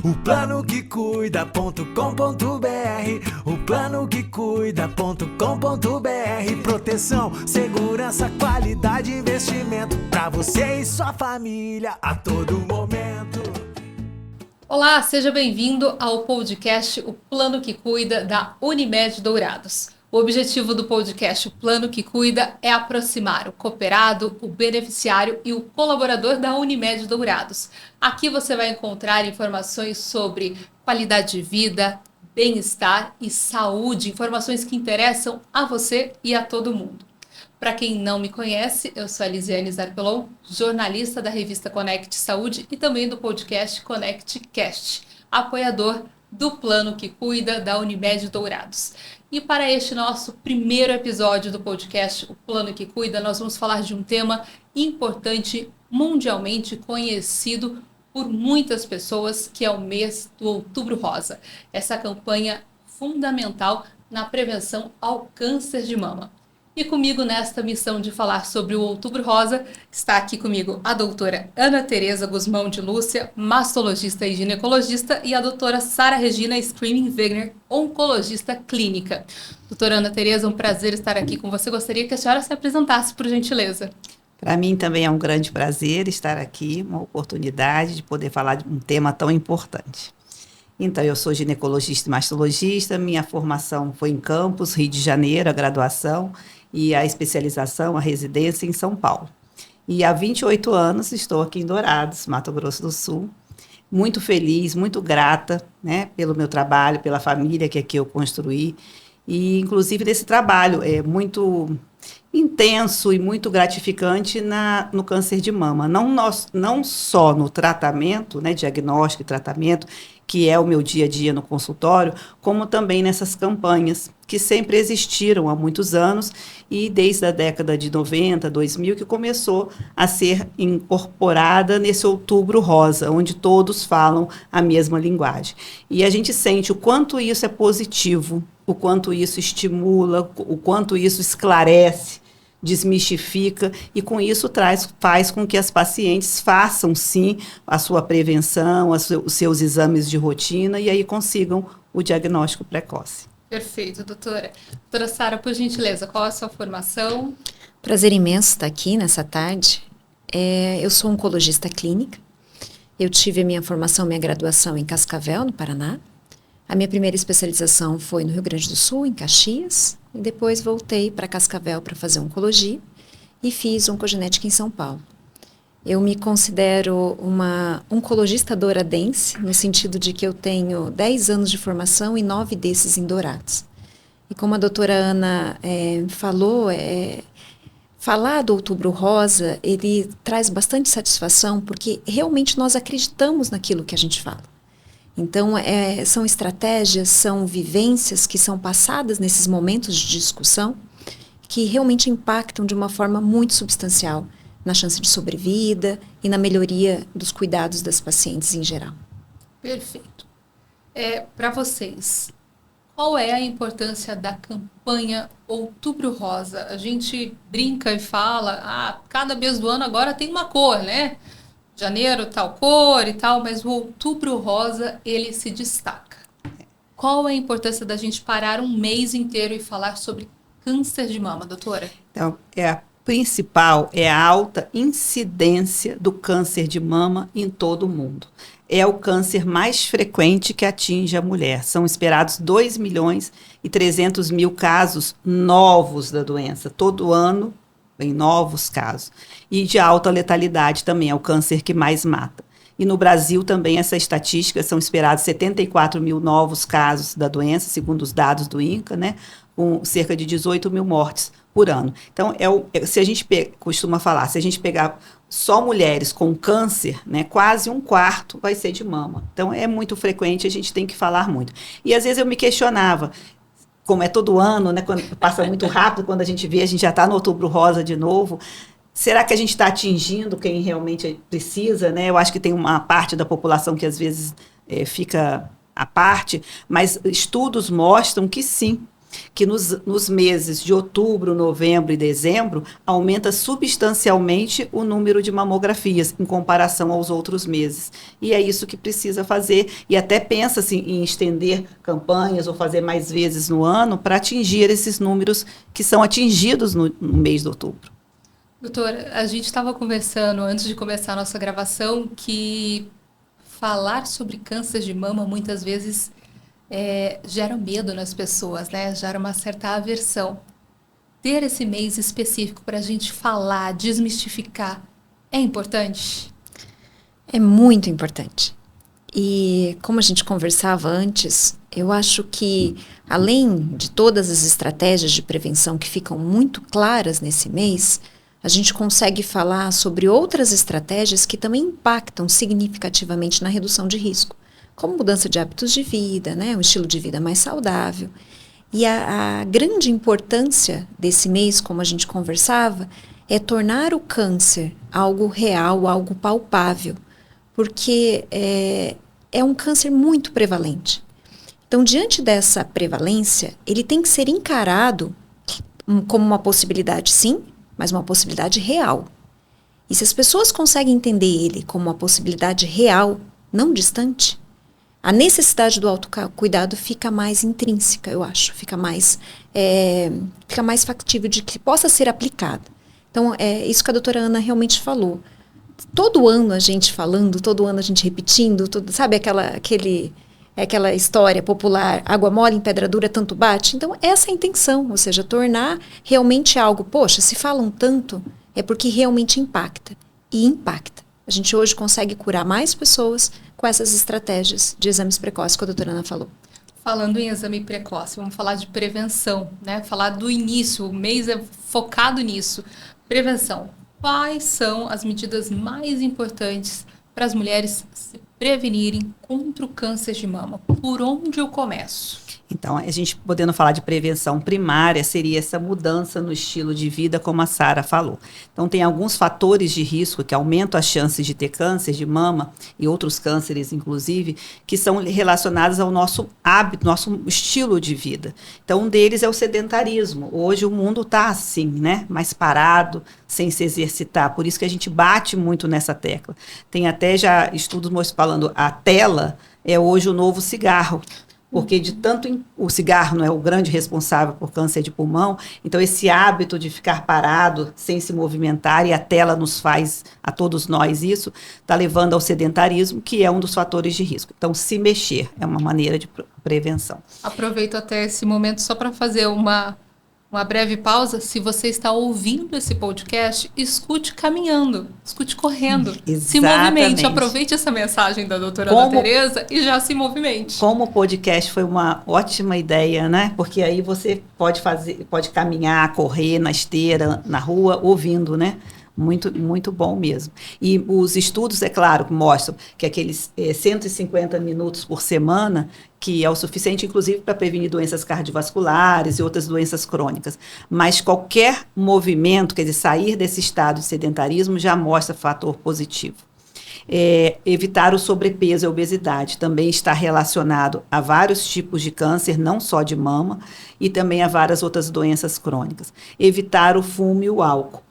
O plano que cuida.com.br, o plano que cuida.com.br. Proteção, segurança, qualidade, investimento pra você e sua família a todo momento. Olá, seja bem-vindo ao podcast O Plano que Cuida da Unimed Dourados. O objetivo do podcast O Plano que Cuida é aproximar o cooperado, o beneficiário e o colaborador da Unimed Dourados. Aqui você vai encontrar informações sobre qualidade de vida, bem-estar e saúde, informações que interessam a você e a todo mundo. Para quem não me conhece, eu sou a Lisiane Zarpelon, jornalista da revista Conect Saúde e também do podcast Conect Cast, apoiador do Plano que Cuida da Unimed Dourados. E para este nosso primeiro episódio do podcast O Plano que Cuida, nós vamos falar de um tema importante, mundialmente conhecido por muitas pessoas, que é o mês do Outubro Rosa. Essa campanha fundamental na prevenção ao câncer de mama. E comigo nesta missão de falar sobre o Outubro Rosa, está aqui comigo a doutora Ana Tereza Guzmão de Lúcia, mastologista e ginecologista, e a doutora Sara Regina Screaming Wegner, oncologista clínica. Doutora Ana Tereza, um prazer estar aqui com você. Gostaria que a senhora se apresentasse, por gentileza. Para mim também é um grande prazer estar aqui, uma oportunidade de poder falar de um tema tão importante. Então, eu sou ginecologista e mastologista, minha formação foi em Campos, Rio de Janeiro, a graduação, e a especialização, a residência em São Paulo. E há 28 anos estou aqui em Dourados, Mato Grosso do Sul, muito feliz, muito grata, né, pelo meu trabalho, pela família que aqui eu construí, e inclusive desse trabalho é muito intenso e muito gratificante no câncer de mama, não só no tratamento, né, diagnóstico e tratamento, que é o meu dia a dia no consultório, como também nessas campanhas que sempre existiram há muitos anos e desde a década de 90, 2000, que começou a ser incorporada nesse Outubro Rosa, onde todos falam a mesma linguagem. E a gente sente o quanto isso é positivo, o quanto isso estimula, o quanto isso esclarece, desmistifica e com isso faz com que as pacientes façam sim a sua prevenção, os seus exames de rotina e aí consigam o diagnóstico precoce. Perfeito, doutora. Doutora Sara, por gentileza, qual é a sua formação? Prazer imenso estar aqui nessa tarde. Eu sou oncologista clínica. Eu tive a minha formação, minha graduação em Cascavel, no Paraná. A minha primeira especialização foi no Rio Grande do Sul, em Caxias. E depois voltei para Cascavel para fazer oncologia e fiz oncogenética em São Paulo. Eu me considero uma oncologista douradense, no sentido de que eu tenho 10 anos de formação e 9 desses em Dourados. E como a doutora Ana falou, falar do Outubro Rosa, ele traz bastante satisfação, porque realmente nós acreditamos naquilo que a gente fala. Então, são estratégias, são vivências que são passadas nesses momentos de discussão que realmente impactam de uma forma muito substancial na chance de sobrevida e na melhoria dos cuidados das pacientes em geral. Perfeito. Para vocês, qual é a importância da campanha Outubro Rosa? A gente brinca e fala, cada mês do ano agora tem uma cor, né? Janeiro tal cor e tal, mas o Outubro Rosa, ele se destaca. Qual é a importância da gente parar um mês inteiro e falar sobre câncer de mama, doutora? Então, a principal é a alta incidência do câncer de mama em todo o mundo. É o câncer mais frequente que atinge a mulher. São esperados 2.300.000 casos novos da doença, todo ano, em novos casos. E de alta letalidade também, é o câncer que mais mata. E no Brasil também essa estatística, são esperados 74 mil novos casos da doença, segundo os dados do INCA, né, com cerca de 18 mil mortes por ano. Então, se a gente costuma falar, se a gente pegar só mulheres com câncer, né, quase um quarto vai ser de mama. Então, é muito frequente, a gente tem que falar muito. E às vezes eu me questionava, como é todo ano, né, quando passa muito rápido, quando a gente vê, a gente já está no Outubro Rosa de novo. Será que a gente está atingindo quem realmente precisa, né? Eu acho que tem uma parte da população que às vezes fica à parte, mas estudos mostram que sim, que nos meses de outubro, novembro e dezembro, aumenta substancialmente o número de mamografias em comparação aos outros meses. E é isso que precisa fazer, e até pensa-se em estender campanhas ou fazer mais vezes no ano para atingir esses números que são atingidos no mês de outubro. Doutora, a gente estava conversando antes de começar a nossa gravação que falar sobre câncer de mama muitas vezes gera medo nas pessoas, né? Gera uma certa aversão. Ter esse mês específico para a gente falar, desmistificar, é importante? É muito importante. E como a gente conversava antes, eu acho que, além de todas as estratégias de prevenção que ficam muito claras nesse mês, a gente consegue falar sobre outras estratégias que também impactam significativamente na redução de risco, como mudança de hábitos de vida, né, um estilo de vida mais saudável. E a grande importância desse mês, como a gente conversava, é tornar o câncer algo real, algo palpável, porque é um câncer muito prevalente. Então, diante dessa prevalência, ele tem que ser encarado como uma possibilidade, sim, mas uma possibilidade real. E se as pessoas conseguem entender ele como uma possibilidade real, não distante, a necessidade do autocuidado fica mais intrínseca, eu acho, fica mais factível de que possa ser aplicada. Então, é isso que a doutora Ana realmente falou. Todo ano a gente falando, todo ano a gente repetindo, sabe aquela história popular, água mole em pedra dura tanto bate? Então, essa é a intenção, ou seja, tornar realmente algo, poxa, se falam tanto, é porque realmente impacta, e impacta. A gente hoje consegue curar mais pessoas com essas estratégias de exames precoces que a doutora Ana falou. Falando em exame precoce, vamos falar de prevenção, né? Falar do início, o mês é focado nisso. Prevenção. Quais são as medidas mais importantes para as mulheres se prevenirem contra o câncer de mama? Por onde eu começo? Então, a gente podendo falar de prevenção primária, seria essa mudança no estilo de vida, como a Sara falou. Então, tem alguns fatores de risco que aumentam as chances de ter câncer de mama e outros cânceres, inclusive, que são relacionados ao nosso hábito, nosso estilo de vida. Então, um deles é o sedentarismo. Hoje o mundo está assim, né? Mais parado, sem se exercitar. Por isso que a gente bate muito nessa tecla. Tem até já estudos falando a tela é hoje o novo cigarro. Porque de tanto o cigarro não é o grande responsável por câncer de pulmão, então esse hábito de ficar parado, sem se movimentar, e a tela nos faz, a todos nós isso, está levando ao sedentarismo, que é um dos fatores de risco. Então, se mexer é uma maneira de prevenção. Aproveito até esse momento só para fazer uma breve pausa. Se você está ouvindo esse podcast, escute caminhando, escute correndo, se movimente, aproveite essa mensagem da doutora Ana Tereza e já se movimente. Como o podcast foi uma ótima ideia, né? Porque aí você pode caminhar, correr na esteira, na rua, ouvindo, né? Muito, muito bom mesmo. E os estudos, é claro, mostram que aqueles 150 minutos por semana, que é o suficiente, inclusive, para prevenir doenças cardiovasculares e outras doenças crônicas. Mas qualquer movimento, quer dizer, sair desse estado de sedentarismo, já mostra fator positivo. Evitar o sobrepeso e a obesidade também está relacionado a vários tipos de câncer, não só de mama, e também a várias outras doenças crônicas. Evitar o fumo e o álcool.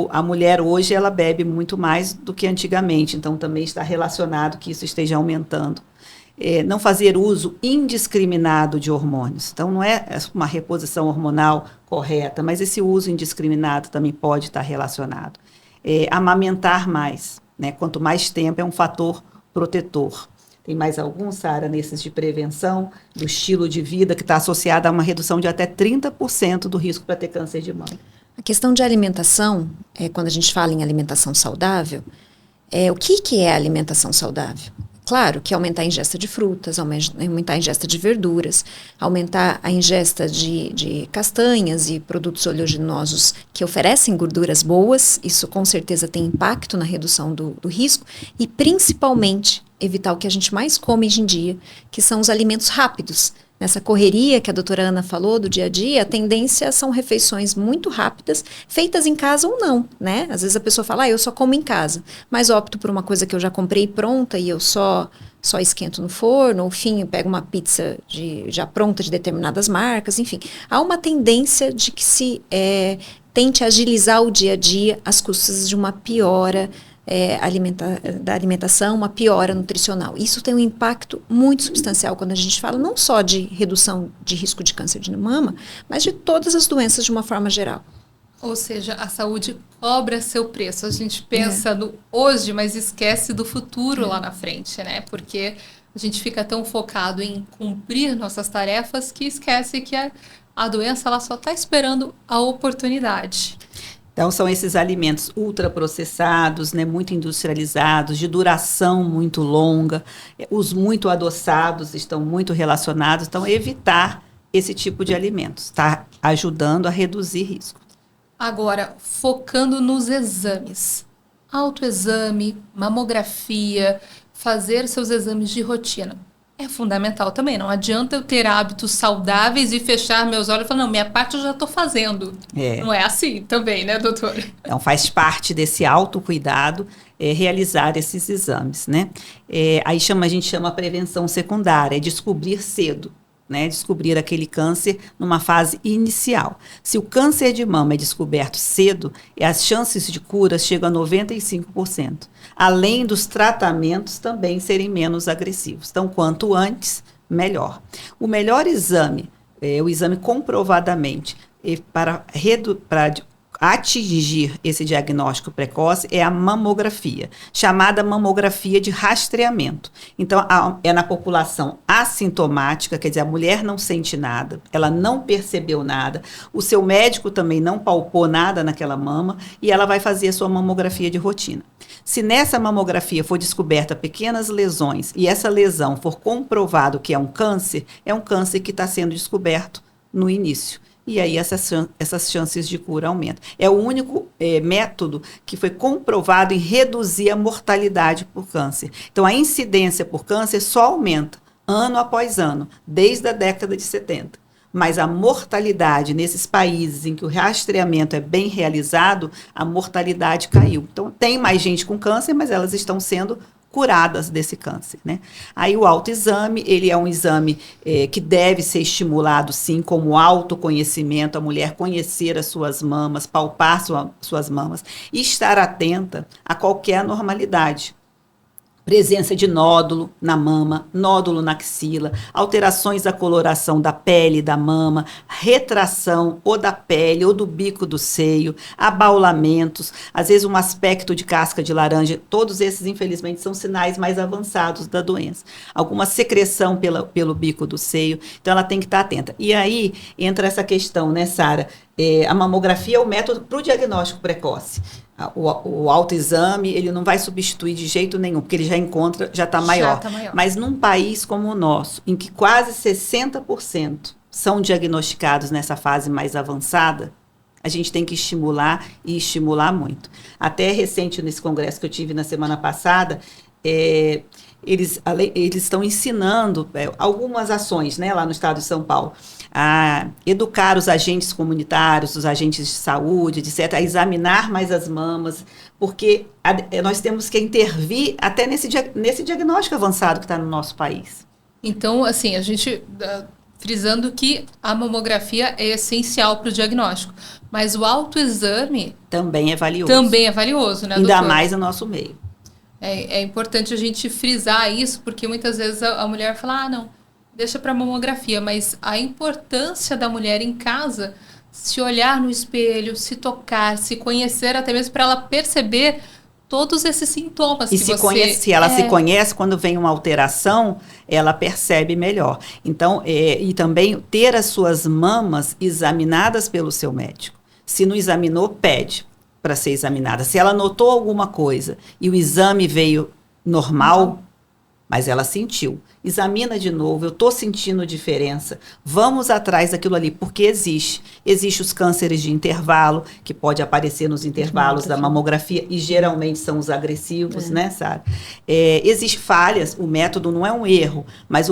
A mulher hoje ela bebe muito mais do que antigamente, então também está relacionado que isso esteja aumentando. Não fazer uso indiscriminado de hormônios. Então, não é uma reposição hormonal correta, mas esse uso indiscriminado também pode estar relacionado. Amamentar mais, né? Quanto mais tempo é um fator protetor. Tem mais algum, Sara, nesses de prevenção do estilo de vida que está associado a uma redução de até 30% do risco para ter câncer de mama? A questão de alimentação, quando a gente fala em alimentação saudável, o que é alimentação saudável? Claro que aumentar a ingesta de frutas, aumentar a ingesta de verduras, aumentar a ingesta de castanhas e produtos oleaginosos que oferecem gorduras boas, isso com certeza tem impacto na redução do risco, e principalmente evitar o que a gente mais come hoje em dia, que são os alimentos rápidos. Nessa correria que a doutora Ana falou do dia a dia, a tendência são refeições muito rápidas, feitas em casa ou não, né? Às vezes a pessoa fala, eu só como em casa, mas opto por uma coisa que eu já comprei pronta e eu só só esquento no forno, ou enfim, pego uma pizza já pronta de determinadas marcas, enfim. Há uma tendência de que se tente agilizar o dia a dia às custas de uma piora da alimentação, uma piora nutricional. Isso tem um impacto muito substancial quando a gente fala não só de redução de risco de câncer de mama, mas de todas as doenças de uma forma geral. Ou seja, a saúde cobra seu preço. A gente pensa no hoje, mas esquece do futuro lá na frente, né? Porque a gente fica tão focado em cumprir nossas tarefas que esquece que a doença ela só está esperando a oportunidade. Então, são esses alimentos ultraprocessados, né, muito industrializados, de duração muito longa. Os muito adoçados estão muito relacionados. Então, evitar esse tipo de alimentos está ajudando a reduzir risco. Agora, focando nos exames. Autoexame, mamografia, fazer seus exames de rotina. É fundamental também. Não adianta eu ter hábitos saudáveis e fechar meus olhos e falar, não, minha parte eu já estou fazendo. Não é assim também, né, doutora? Então, faz parte desse autocuidado realizar esses exames, né? Aí a gente chama prevenção secundária, é descobrir cedo. Né, descobrir aquele câncer numa fase inicial. Se o câncer de mama é descoberto cedo, as chances de cura chegam a 95%. Além dos tratamentos também serem menos agressivos. Então, quanto antes, melhor. O melhor exame, o exame comprovadamente, para atingir esse diagnóstico precoce é a mamografia, chamada mamografia de rastreamento. Então, é na população assintomática, quer dizer, a mulher não sente nada, ela não percebeu nada, o seu médico também não palpou nada naquela mama e ela vai fazer a sua mamografia de rotina. Se nessa mamografia for descoberta pequenas lesões e essa lesão for comprovado que é um câncer que está sendo descoberto no início. E aí essas chances de cura aumentam. É o único método que foi comprovado em reduzir a mortalidade por câncer. Então, a incidência por câncer só aumenta ano após ano, desde a década de 70. Mas a mortalidade nesses países em que o rastreamento é bem realizado, a mortalidade caiu. Então, tem mais gente com câncer, mas elas estão sendo curadas desse câncer, né? Aí o autoexame, ele é um exame que deve ser estimulado, sim, como autoconhecimento, a mulher conhecer as suas mamas, palpar suas mamas e estar atenta a qualquer anormalidade. Presença de nódulo na mama, nódulo na axila, alterações da coloração da pele da mama, retração ou da pele ou do bico do seio, abaulamentos, às vezes um aspecto de casca de laranja, todos esses, infelizmente, são sinais mais avançados da doença. Alguma secreção pelo bico do seio, então ela tem que estar atenta. E aí entra essa questão, né, Sara? A mamografia é o método para o diagnóstico precoce. O autoexame, ele não vai substituir de jeito nenhum, porque ele já está maior. Mas num país como o nosso, em que quase 60% são diagnosticados nessa fase mais avançada, a gente tem que estimular e estimular muito. Até recente, nesse congresso que eu tive na semana passada, eles estão ensinando algumas ações, né, lá no estado de São Paulo, a educar os agentes comunitários, os agentes de saúde, etc., a examinar mais as mamas, porque nós temos que intervir até nesse diagnóstico avançado que está no nosso país. Então, assim, a gente frisando que a mamografia é essencial para o diagnóstico, mas o autoexame também é valioso. Também é valioso, né, ainda doutora? mais no nosso meio. É importante a gente frisar isso, porque muitas vezes a mulher fala, não, deixa para mamografia, mas a importância da mulher em casa, se olhar no espelho, se tocar, se conhecer, até mesmo para ela perceber todos esses sintomas e se ela se conhece, quando vem uma alteração, ela percebe melhor. Então, e também ter as suas mamas examinadas pelo seu médico. Se não examinou, pede para ser examinada. Se ela notou alguma coisa e o exame veio normal, mas ela sentiu, examina de novo, eu estou sentindo diferença, vamos atrás daquilo ali, porque existe os cânceres de intervalo, que pode aparecer nos intervalos da mamografia, e geralmente são os agressivos, né, Sara? Existem falhas, o método não é um erro, mas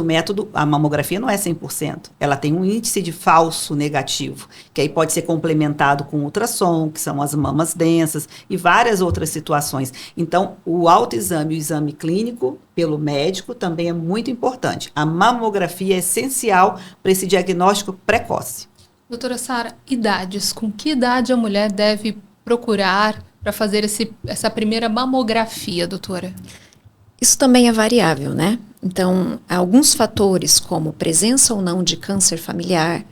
a mamografia não é 100%, ela tem um índice de falso negativo, que aí pode ser complementado com ultrassom, que são as mamas densas, e várias outras situações. Então, o autoexame e o exame clínico, pelo médico, médico também é muito importante. A mamografia é essencial para esse diagnóstico precoce. Doutora Sara, idades. Com que idade a mulher deve procurar para fazer essa primeira mamografia, doutora? Isso também é variável, né? Então, alguns fatores, como presença ou não de câncer familiar,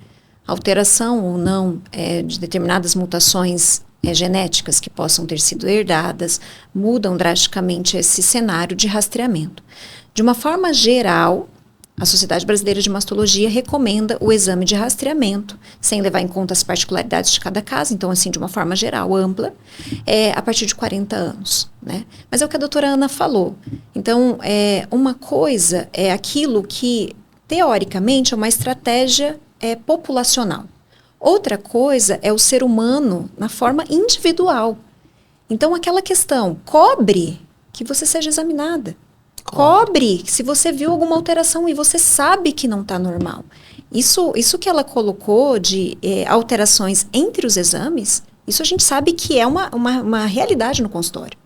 alteração ou não de determinadas mutações genéticas que possam ter sido herdadas, mudam drasticamente esse cenário de rastreamento. De uma forma geral, a Sociedade Brasileira de Mastologia recomenda o exame de rastreamento, sem levar em conta as particularidades de cada caso, então, assim, de uma forma geral, ampla, a partir de 40 anos, né? Mas é o que a doutora Ana falou. Então, uma coisa é aquilo que, teoricamente, é uma estratégia populacional. Outra coisa é o ser humano na forma individual. Então, aquela questão, cobre que você seja examinada. Cobre se você viu alguma alteração e você sabe que não está normal. Isso que ela colocou de alterações entre os exames, isso a gente sabe que é uma realidade no consultório.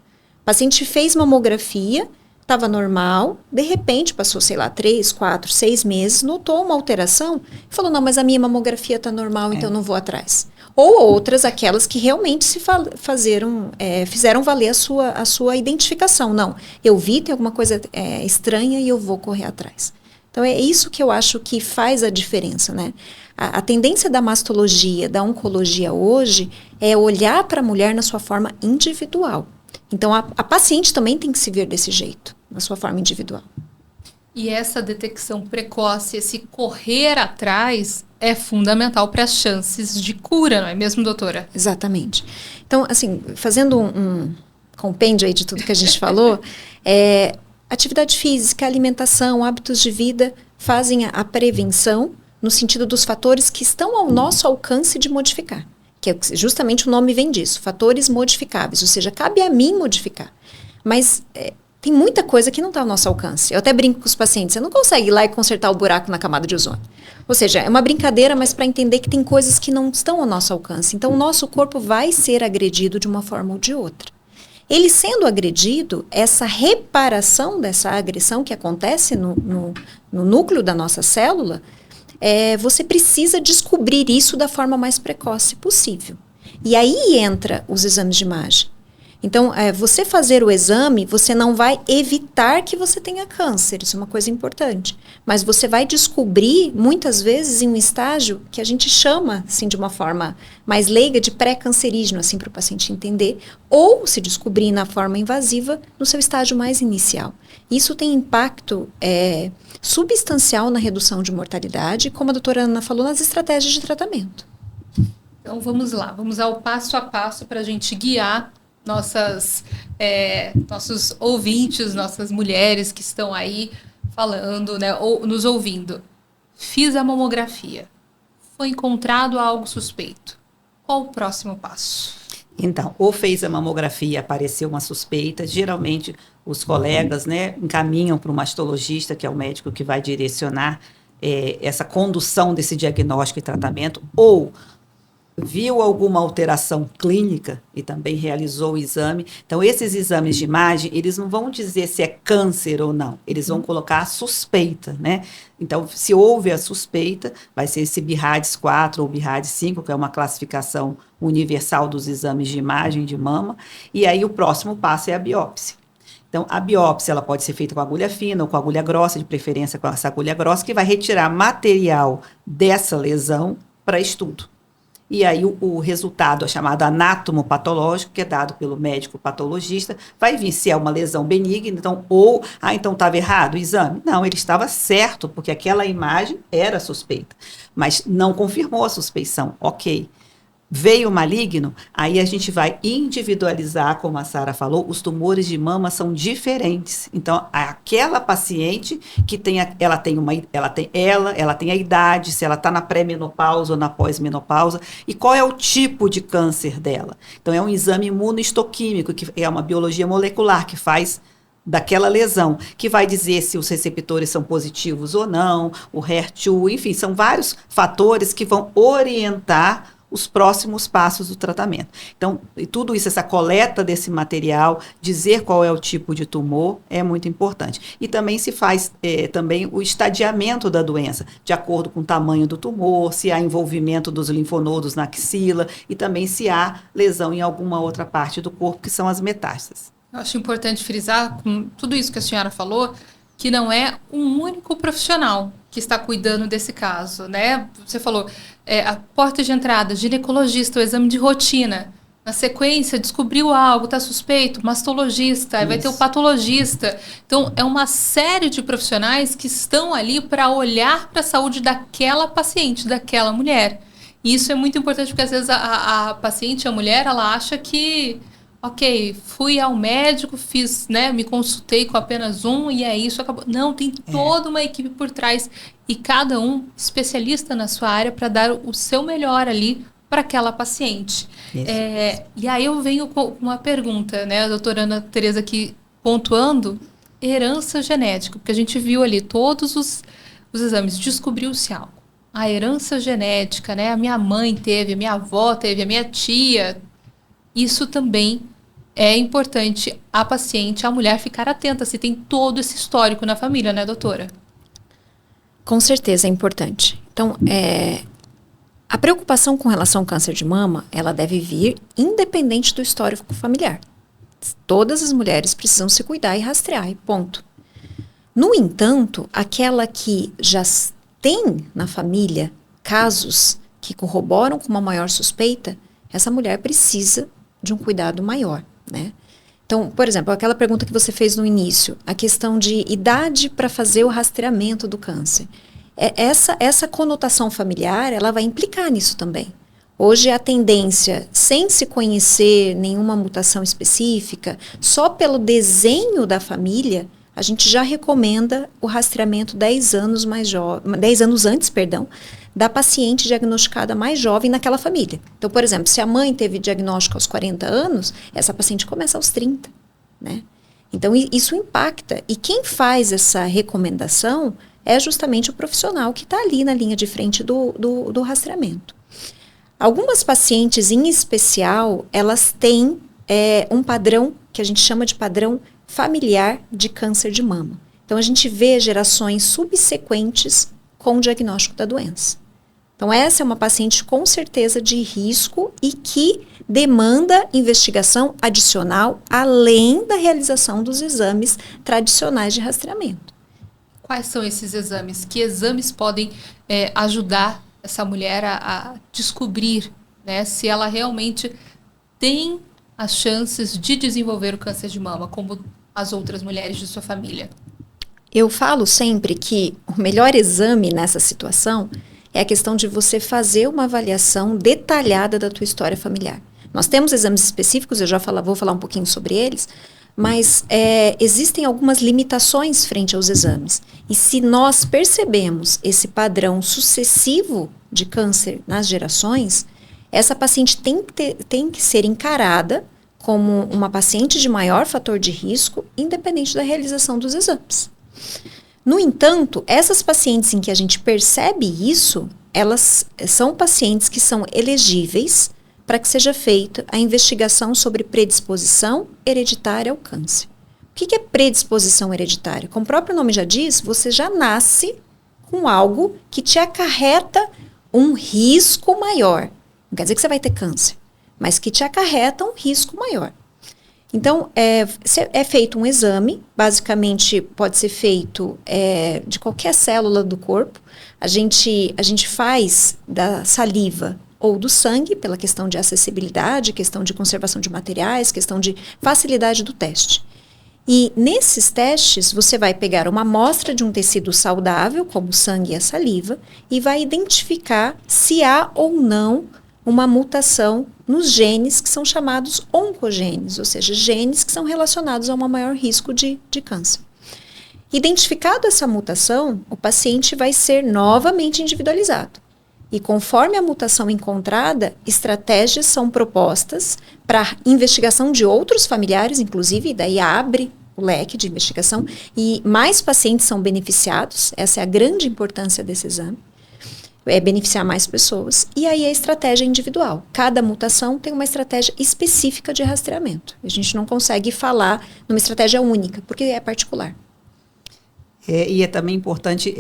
O paciente fez mamografia, estava normal, de repente passou, 3, 4, 6 meses, notou uma alteração e falou, não, mas a minha mamografia está normal, então não vou atrás. Ou outras, aquelas que realmente fizeram valer a sua identificação. Não, eu vi, tem alguma coisa estranha e eu vou correr atrás. Então, é isso que eu acho que faz a diferença, né? A tendência da mastologia, da oncologia hoje, é olhar para a mulher na sua forma individual. Então, a paciente também tem que se ver desse jeito, na sua forma individual. E essa detecção precoce, esse correr atrás, é fundamental para as chances de cura, não é mesmo, doutora? Exatamente. Então, assim, fazendo um compêndio aí de tudo que a gente falou, atividade física, alimentação, hábitos de vida fazem a prevenção no sentido dos fatores que estão ao nosso alcance de modificar. Que justamente o nome vem disso, fatores modificáveis, ou seja, cabe a mim modificar. Mas tem muita coisa que não está ao nosso alcance. Eu até brinco com os pacientes, você não consegue ir lá e consertar o buraco na camada de ozônio. Ou seja, é uma brincadeira, mas para entender que tem coisas que não estão ao nosso alcance. Então, o nosso corpo vai ser agredido de uma forma ou de outra. Ele sendo agredido, essa reparação dessa agressão que acontece no núcleo da nossa célula, você precisa descobrir isso da forma mais precoce possível. E aí entra os exames de imagem. Então, você fazer o exame, você não vai evitar que você tenha câncer, isso é uma coisa importante. Mas você vai descobrir, muitas vezes, em um estágio que a gente chama, assim, de uma forma mais leiga, de pré-cancerígeno, assim, para o paciente entender, ou se descobrir na forma invasiva, no seu estágio mais inicial. Isso tem impacto substancial na redução de mortalidade, como a doutora Ana falou, nas estratégias de tratamento. Então, vamos lá, vamos ao passo a passo para a gente guiar nossos ouvintes, nossas mulheres que estão aí falando, né, ou nos ouvindo. Fiz a mamografia. Foi encontrado algo suspeito. Qual o próximo passo? Então, ou fez a mamografia, apareceu uma suspeita, geralmente os colegas, né, encaminham para o mastologista, que é o médico que vai direcionar essa condução desse diagnóstico e tratamento, ou viu alguma alteração clínica e também realizou o exame. Então, esses exames de imagem, eles não vão dizer se é câncer ou não, eles vão colocar a suspeita, né? Então, se houve a suspeita, vai ser esse BIRADS 4 ou BIRADS 5, que é uma classificação universal dos exames de imagem de mama, e aí o próximo passo é a biópsia. Então, a biópsia ela pode ser feita com agulha fina ou com agulha grossa, de preferência com essa agulha grossa, que vai retirar material dessa lesão para estudo. E aí o resultado, a chamada anatomopatológico, que é dado pelo médico patologista, vai vir se é uma lesão benigna, então, então estava errado o exame? Não, ele estava certo, porque aquela imagem era suspeita, mas não confirmou a suspeição, ok. Veio maligno, aí a gente vai individualizar, como a Sara falou, os tumores de mama são diferentes. Então, aquela paciente que ela tem a idade, se ela está na pré-menopausa ou na pós-menopausa, e qual é o tipo de câncer dela. Então, é um exame imunohistoquímico, que é uma biologia molecular que faz daquela lesão, que vai dizer se os receptores são positivos ou não, o HER2, enfim, são vários fatores que vão orientar os próximos passos do tratamento. Então, e tudo isso, essa coleta desse material, dizer qual é o tipo de tumor, é muito importante. E também se faz também o estadiamento da doença, de acordo com o tamanho do tumor, se há envolvimento dos linfonodos na axila e também se há lesão em alguma outra parte do corpo, que são as metástases. Eu acho importante frisar, com tudo isso que a senhora falou, que não é um único profissional que está cuidando desse caso, né? Você falou, a porta de entrada, ginecologista, o exame de rotina. Na sequência, descobriu algo, está suspeito, mastologista, aí vai ter o patologista. Então, é uma série de profissionais que estão ali para olhar para a saúde daquela paciente, daquela mulher. E isso é muito importante, porque às vezes a paciente, a mulher, ela acha que... Ok, fui ao médico, fiz, né, me consultei com apenas um e é isso, acabou. Não, tem toda uma equipe por trás e cada um especialista na sua área para dar o seu melhor ali para aquela paciente. E aí eu venho com uma pergunta, né, a doutora Ana Tereza aqui pontuando, herança genética, porque a gente viu ali todos os exames, descobriu-se algo. A herança genética, né, a minha mãe teve, a minha avó teve, a minha tia, isso também é importante a paciente, a mulher, ficar atenta se tem todo esse histórico na família, né, doutora? Com certeza é importante. Então, a preocupação com relação ao câncer de mama, ela deve vir independente do histórico familiar. Todas as mulheres precisam se cuidar e rastrear, e ponto. No entanto, aquela que já tem na família casos que corroboram com uma maior suspeita, essa mulher precisa de um cuidado maior, né? Então, por exemplo, aquela pergunta que você fez no início, a questão de idade para fazer o rastreamento do câncer. Essa conotação familiar, ela vai implicar nisso também. Hoje a tendência, sem se conhecer nenhuma mutação específica, só pelo desenho da família, a gente já recomenda o rastreamento 10 anos antes, da paciente diagnosticada mais jovem naquela família. Então, por exemplo, se a mãe teve diagnóstico aos 40 anos, essa paciente começa aos 30, né? Então, isso impacta. E quem faz essa recomendação é justamente o profissional que está ali na linha de frente do rastreamento. Algumas pacientes, em especial, elas têm um padrão que a gente chama de padrão familiar de câncer de mama. Então, a gente vê gerações subsequentes com o diagnóstico da doença. Então, essa é uma paciente com certeza de risco e que demanda investigação adicional além da realização dos exames tradicionais de rastreamento. Quais são esses exames? Que exames podem ajudar essa mulher a descobrir, né, se ela realmente tem as chances de desenvolver o câncer de mama, como as outras mulheres de sua família? Eu falo sempre que o melhor exame nessa situação é a questão de você fazer uma avaliação detalhada da tua história familiar. Nós temos exames específicos, eu já vou falar um pouquinho sobre eles, mas existem algumas limitações frente aos exames. E se nós percebemos esse padrão sucessivo de câncer nas gerações, essa paciente tem que ser encarada como uma paciente de maior fator de risco, independente da realização dos exames. No entanto, essas pacientes em que a gente percebe isso, elas são pacientes que são elegíveis para que seja feita a investigação sobre predisposição hereditária ao câncer. O que é predisposição hereditária? Como o próprio nome já diz, você já nasce com algo que te acarreta um risco maior. Não quer dizer que você vai ter câncer, mas que te acarreta um risco maior. Então, é feito um exame, basicamente pode ser feito de qualquer célula do corpo. A gente faz da saliva ou do sangue, pela questão de acessibilidade, questão de conservação de materiais, questão de facilidade do teste. E nesses testes, você vai pegar uma amostra de um tecido saudável, como o sangue e a saliva, e vai identificar se há ou não uma mutação nos genes que são chamados oncogenes, ou seja, genes que são relacionados a um maior risco de câncer. Identificado essa mutação, o paciente vai ser novamente individualizado. E conforme a mutação encontrada, estratégias são propostas para investigação de outros familiares, inclusive, daí abre o leque de investigação, e mais pacientes são beneficiados, essa é a grande importância desse exame. beneficiar mais pessoas. E aí a estratégia individual. Cada mutação tem uma estratégia específica de rastreamento. A gente não consegue falar numa estratégia única, porque é particular. E é também importante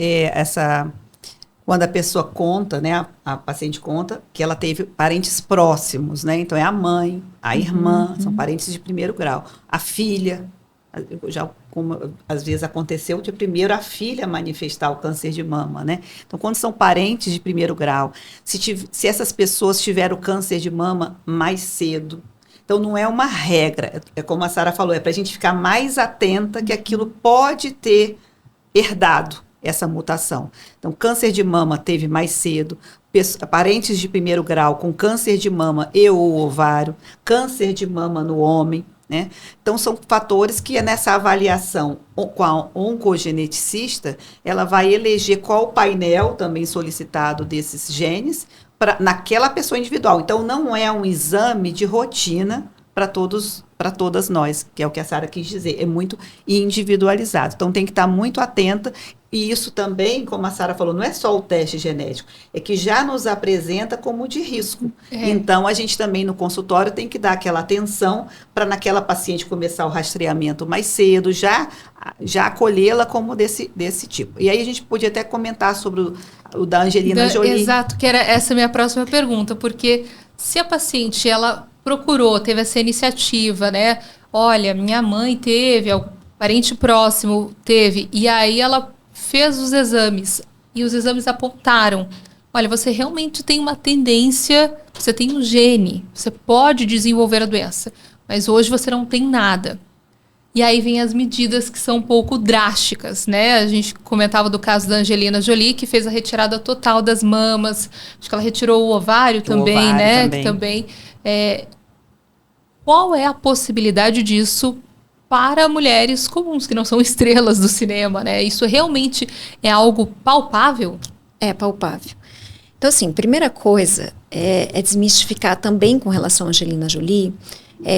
quando a pessoa conta, né, a paciente conta que ela teve parentes próximos, né? Então é a mãe, a irmã, são parentes de primeiro grau, a filha. Já, como às vezes aconteceu de primeiro a filha manifestar o câncer de mama, né? Então, quando são parentes de primeiro grau, se essas pessoas tiveram câncer de mama mais cedo, então não é uma regra, é como a Sara falou, é para a gente ficar mais atenta que aquilo pode ter herdado essa mutação. Então, câncer de mama teve mais cedo, parentes de primeiro grau com câncer de mama e ou ovário, câncer de mama no homem, né? Então, são fatores que nessa avaliação com a oncogeneticista, ela vai eleger qual o painel também solicitado desses genes naquela pessoa individual. Então, não é um exame de rotina para todas nós, que é o que a Sara quis dizer, é muito individualizado. Então, tem que estar muito atenta. E isso também, como a Sara falou, não é só o teste genético, é que já nos apresenta como de risco. Então, a gente também no consultório tem que dar aquela atenção para naquela paciente começar o rastreamento mais cedo, já acolhê-la como desse tipo. E aí a gente podia até comentar sobre o da Angelina Jolie. Exato, que era essa minha próxima pergunta, porque se a paciente, ela procurou, teve essa iniciativa, né? Olha, minha mãe teve, o parente próximo teve, e aí ela fez os exames e os exames apontaram, olha, você realmente tem uma tendência, você tem um gene, você pode desenvolver a doença, mas hoje você não tem nada. E aí vem as medidas que são um pouco drásticas, né? A gente comentava do caso da Angelina Jolie, que fez a retirada total das mamas, acho que ela retirou o ovário também, ovário né? também. Qual é a possibilidade disso para mulheres comuns, que não são estrelas do cinema, né? Isso realmente é algo palpável? É palpável. Então, assim, primeira coisa é desmistificar também com relação à Angelina Jolie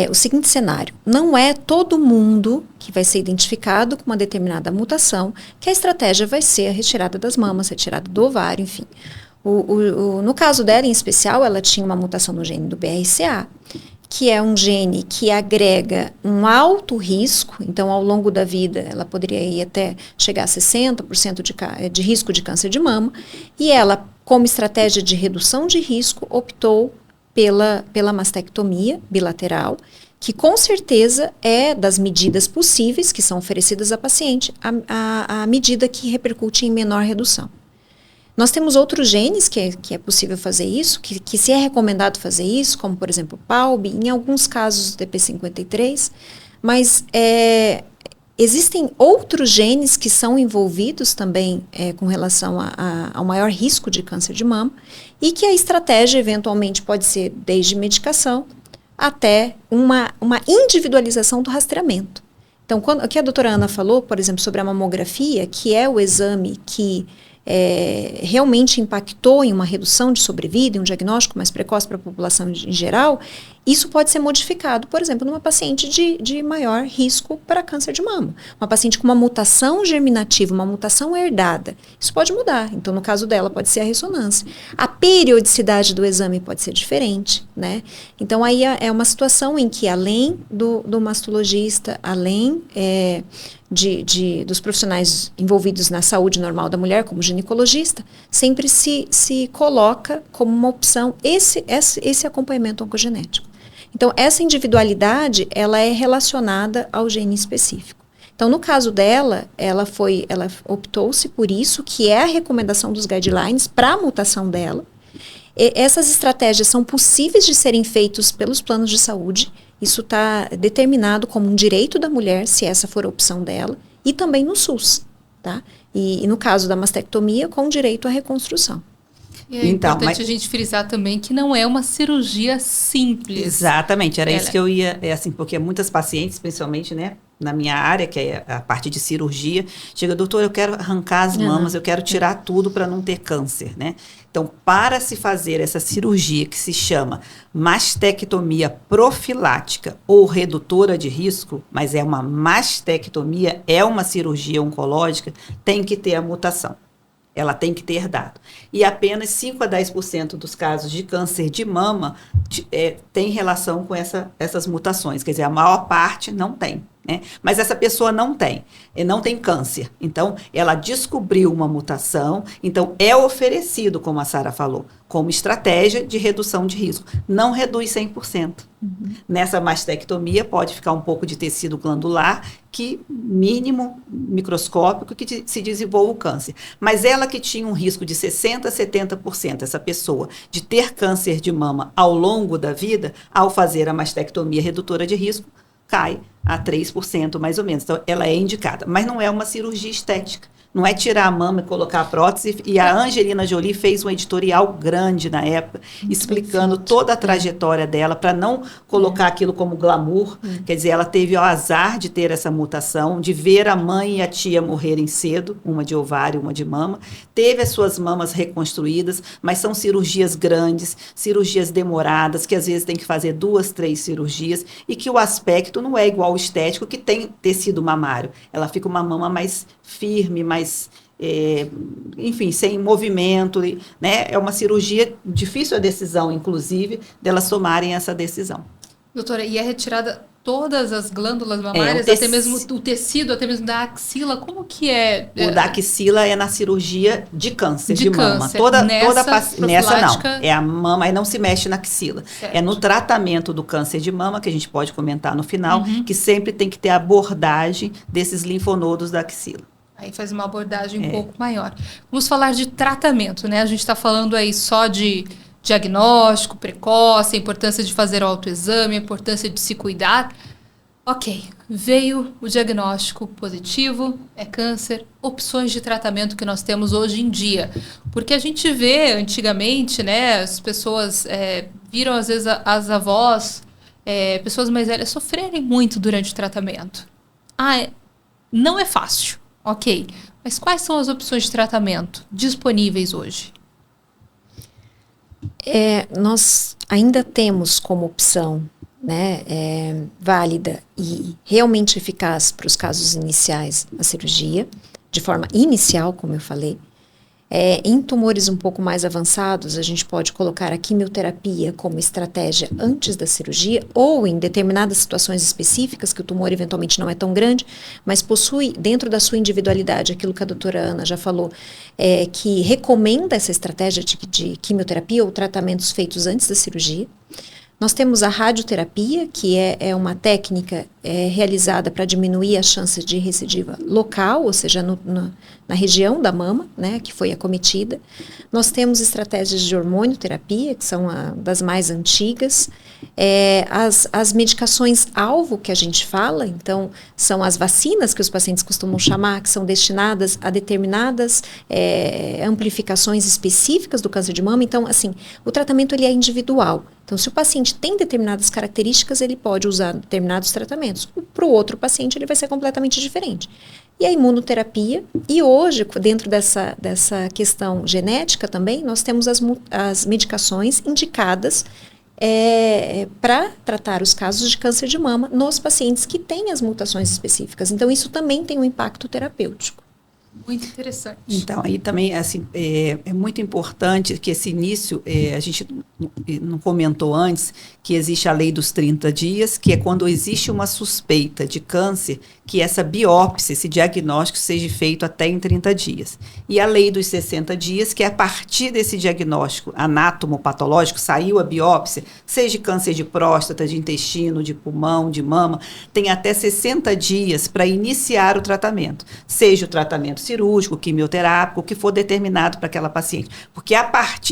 o seguinte cenário. Não é todo mundo que vai ser identificado com uma determinada mutação que a estratégia vai ser a retirada das mamas, retirada do ovário, enfim. No caso dela, em especial, ela tinha uma mutação no gene do BRCA, que é um gene que agrega um alto risco, então ao longo da vida ela poderia ir até chegar a 60% de risco de câncer de mama, e ela, como estratégia de redução de risco, optou pela mastectomia bilateral, que com certeza é das medidas possíveis que são oferecidas à paciente, a medida que repercute em menor redução. Nós temos outros genes que é possível fazer isso, que se é recomendado fazer isso, como, por exemplo, o PALB, em alguns casos o DP53, mas existem outros genes que são envolvidos também com relação ao maior risco de câncer de mama e que a estratégia eventualmente pode ser desde medicação até uma individualização do rastreamento. Então, o que a doutora Ana falou, por exemplo, sobre a mamografia, que é o exame que realmente impactou em uma redução de sobrevida, em um diagnóstico mais precoce para a população em geral, isso pode ser modificado, por exemplo, numa paciente de maior risco para câncer de mama. Uma paciente com uma mutação germinativa, uma mutação herdada, isso pode mudar. Então, no caso dela, pode ser a ressonância. A periodicidade do exame pode ser diferente, né? Então, aí é uma situação em que, além do mastologista, além dos profissionais envolvidos na saúde normal da mulher, como ginecologista, sempre se coloca como uma opção esse acompanhamento oncogenético. Então, essa individualidade, ela é relacionada ao gene específico. Então, no caso dela, ela optou-se por isso, que é a recomendação dos guidelines para a mutação dela. Essas estratégias são possíveis de serem feitas pelos planos de saúde. Isso está determinado como um direito da mulher, se essa for a opção dela, e também no SUS, tá? E no caso da mastectomia, com direito à reconstrução. E é importante a gente frisar também que não é uma cirurgia simples. Exatamente, era isso que eu ia, assim, porque muitas pacientes, principalmente, né, na minha área, que é a parte de cirurgia, chega, doutor, eu quero arrancar as mamas, eu quero tirar tudo para não ter câncer, né? Então, para se fazer essa cirurgia que se chama mastectomia profilática ou redutora de risco, mas é uma mastectomia, é uma cirurgia oncológica, tem que ter a mutação. ela tem que ter herdado. E apenas 5 a 10% dos casos de câncer de mama tem relação com essas mutações. Quer dizer, a maior parte não tem. Né? Mas essa pessoa não tem câncer. Então, ela descobriu uma mutação, então é oferecido, como a Sara falou, como estratégia de redução de risco. Não reduz 100%. Nessa mastectomia pode ficar um pouco de tecido glandular, que mínimo microscópico, que se desenvolva o câncer. Mas ela que tinha um risco de 60% a 70%, essa pessoa, de ter câncer de mama ao longo da vida, ao fazer a mastectomia redutora de risco, cai a 3% mais ou menos. Então, ela é indicada. Mas não é uma cirurgia estética. Não é tirar a mama e colocar a prótese. E a Angelina Jolie fez um editorial grande na época, explicando toda a trajetória dela, para não colocar aquilo como glamour. Quer dizer, ela teve o azar de ter essa mutação, de ver a mãe e a tia morrerem cedo, uma de ovário, uma de mama. Teve as suas mamas reconstruídas, mas são cirurgias grandes, cirurgias demoradas, que às vezes tem que fazer 2, 3 cirurgias, e que o aspecto não é igual ao estético que tem tecido mamário. Ela fica uma mama mais firme, mais, enfim, sem movimento, né? É uma cirurgia difícil a decisão, inclusive, delas tomarem essa decisão. Doutora, e é retirada todas as glândulas mamárias, até mesmo o tecido, até mesmo da axila, como que é? O da axila é na cirurgia de câncer de mama. Câncer. Nessa não, é a mama, aí não se mexe na axila. Certo. É no tratamento do câncer de mama, que a gente pode comentar no final, que sempre tem que ter abordagem desses linfonodos da axila. Aí faz uma abordagem um pouco maior. Vamos falar de tratamento, né? A gente está falando aí só de diagnóstico precoce, a importância de fazer o autoexame, a importância de se cuidar. Ok, veio o diagnóstico positivo, é câncer, opções de tratamento que nós temos hoje em dia. Porque a gente vê antigamente, né, as pessoas viram às vezes as avós, pessoas mais velhas, sofrerem muito durante o tratamento. Não é fácil, ok. Mas quais são as opções de tratamento disponíveis hoje? Nós ainda temos como opção, né, válida e realmente eficaz para os casos iniciais a cirurgia, de forma inicial, como eu falei. Em tumores um pouco mais avançados, a gente pode colocar a quimioterapia como estratégia antes da cirurgia, ou em determinadas situações específicas, que o tumor eventualmente não é tão grande, mas possui dentro da sua individualidade, aquilo que a doutora Ana já falou, que recomenda essa estratégia de quimioterapia ou tratamentos feitos antes da cirurgia. Nós temos a radioterapia, que é uma técnica realizada para diminuir a chance de recidiva local, ou seja, na região da mama, né, que foi acometida. Nós temos estratégias de hormonioterapia, que são das mais antigas. As medicações-alvo que a gente fala, então, são as vacinas que os pacientes costumam chamar, que são destinadas a determinadas amplificações específicas do câncer de mama. Então, assim, o tratamento ele é individual. Então, se o paciente tem determinadas características, ele pode usar determinados tratamentos. Para o outro paciente, ele vai ser completamente diferente. E a imunoterapia, e hoje, dentro dessa questão genética também, nós temos as medicações indicadas para tratar os casos de câncer de mama nos pacientes que têm as mutações específicas. Então, isso também tem um impacto terapêutico. Muito interessante. Então, aí também assim, é muito importante que esse início, a gente não comentou antes, que existe a lei dos 30 dias, que é quando existe uma suspeita de câncer, que essa biópsia, esse diagnóstico seja feito até em 30 dias. E a lei dos 60 dias, que é a partir desse diagnóstico anátomo-patológico, saiu a biópsia, seja de câncer de próstata, de intestino, de pulmão, de mama, tem até 60 dias para iniciar o tratamento, seja o tratamento cirúrgico, quimioterápico, o que for determinado para aquela paciente. Porque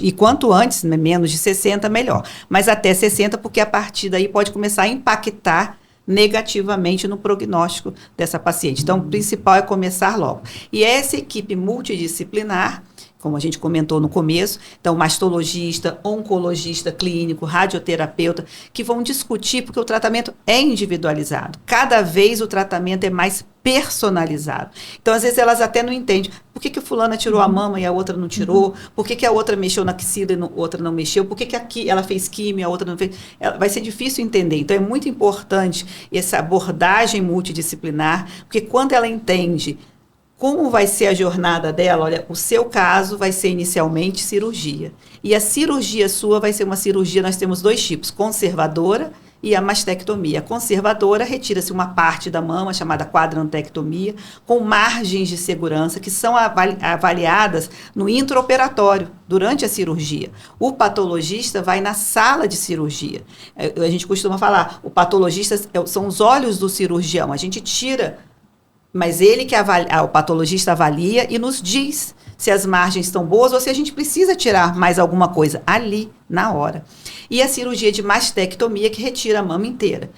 e quanto antes, né, menos de 60, melhor. Mas até 60, porque a partir daí pode começar a impactar negativamente no prognóstico dessa paciente. Então, o principal é começar logo. E essa equipe multidisciplinar, como a gente comentou no começo, então mastologista, oncologista clínico, radioterapeuta, que vão discutir, porque o tratamento é individualizado. Cada vez o tratamento é mais personalizado. Então, às vezes, elas até não entendem por que fulana tirou a mama e a outra não tirou, por que a outra mexeu na axila e a outra não mexeu, por que aqui ela fez quimio e a outra não fez. Vai ser difícil entender. Então, é muito importante essa abordagem multidisciplinar, porque quando ela entende Como vai ser a jornada dela? Olha, o seu caso vai ser inicialmente cirurgia. E a cirurgia sua vai ser uma cirurgia, nós temos 2 tipos, conservadora e a mastectomia. A conservadora, retira-se uma parte da mama, chamada quadrantectomia, com margens de segurança que são avaliadas no intraoperatório, durante a cirurgia. O patologista vai na sala de cirurgia. A gente costuma falar, o patologista são os olhos do cirurgião. A gente tira, mas ele que avalia, o patologista avalia e nos diz se as margens estão boas ou se a gente precisa tirar mais alguma coisa ali, na hora. E a cirurgia de mastectomia, que retira a mama inteira.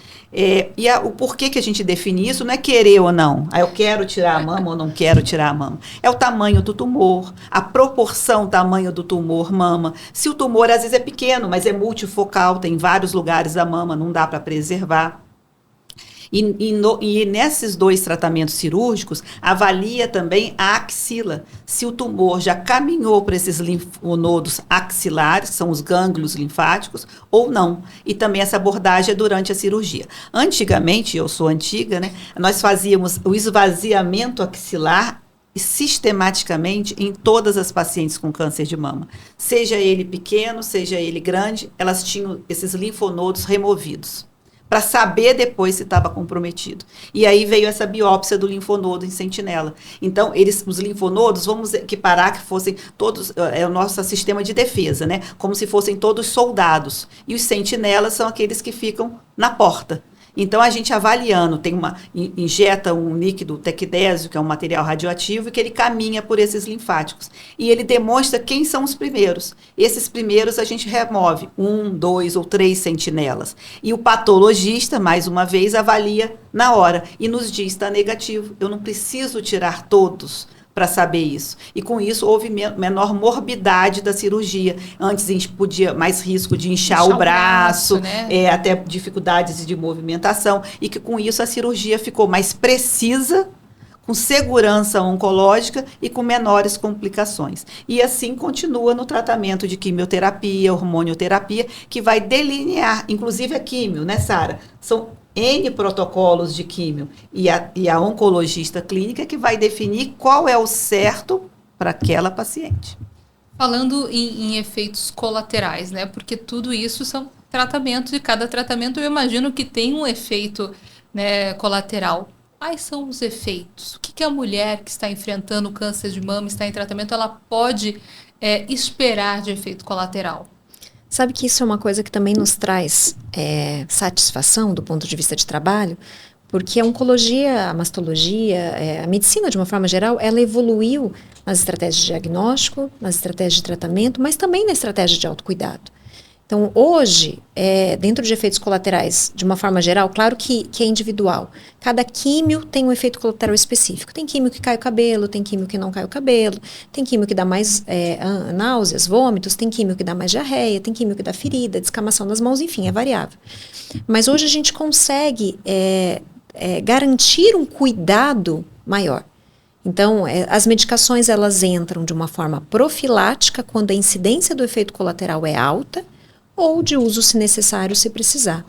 O porquê que a gente define isso não é querer ou não. Eu quero tirar a mama ou não quero tirar a mama. É o tamanho do tumor, a proporção tamanho do tumor mama. Se o tumor às vezes é pequeno, mas é multifocal, tem vários lugares da mama, não dá para preservar. E nesses 2 tratamentos cirúrgicos, avalia também a axila. Se o tumor já caminhou para esses linfonodos axilares, que são os gânglios linfáticos, ou não. E também essa abordagem é durante a cirurgia. Antigamente, eu sou antiga, né? Nós fazíamos o esvaziamento axilar sistematicamente em todas as pacientes com câncer de mama. Seja ele pequeno, seja ele grande, elas tinham esses linfonodos removidos, para saber depois se estava comprometido. E aí veio essa biópsia do linfonodo em sentinela. Então, os linfonodos, vamos equiparar que fossem todos, é o nosso sistema de defesa, né? Como se fossem todos soldados. E os sentinelas são aqueles que ficam na porta. Então, a gente avaliando, injeta um líquido tequidésio, que é um material radioativo, e que ele caminha por esses linfáticos. E ele demonstra quem são os primeiros. Esses primeiros a gente remove 1, 2 ou 3 sentinelas. E o patologista, mais uma vez, avalia na hora e nos diz, está negativo, eu não preciso tirar todos para saber isso. E com isso houve menor morbidade da cirurgia. Antes a gente podia mais risco de inchar o braço, né? Até dificuldades de movimentação, e que com isso a cirurgia ficou mais precisa, com segurança oncológica e com menores complicações. E assim continua no tratamento de quimioterapia, hormonioterapia, que vai delinear, inclusive a químio, né, Sara? São N protocolos de químio, e a oncologista clínica que vai definir qual é o certo para aquela paciente. Falando em efeitos colaterais, né? Porque tudo isso são tratamentos, e cada tratamento eu imagino que tem um efeito, né, colateral. Quais são os efeitos? O que a mulher que está enfrentando câncer de mama, está em tratamento, ela pode esperar de efeito colateral? Sabe que isso é uma coisa que também nos traz satisfação do ponto de vista de trabalho, porque a oncologia, a mastologia, a medicina de uma forma geral, ela evoluiu nas estratégias de diagnóstico, nas estratégias de tratamento, mas também na estratégia de autocuidado. Então, hoje, dentro de efeitos colaterais, de uma forma geral, claro que é individual. Cada químio tem um efeito colateral específico. Tem químio que cai o cabelo, tem químio que não cai o cabelo, tem químio que dá mais náuseas, vômitos, tem químio que dá mais diarreia, tem químio que dá ferida, descamação nas mãos, enfim, é variável. Mas hoje a gente consegue garantir um cuidado maior. Então, as medicações, elas entram de uma forma profilática, quando a incidência do efeito colateral é alta, ou de uso, se necessário, se precisar.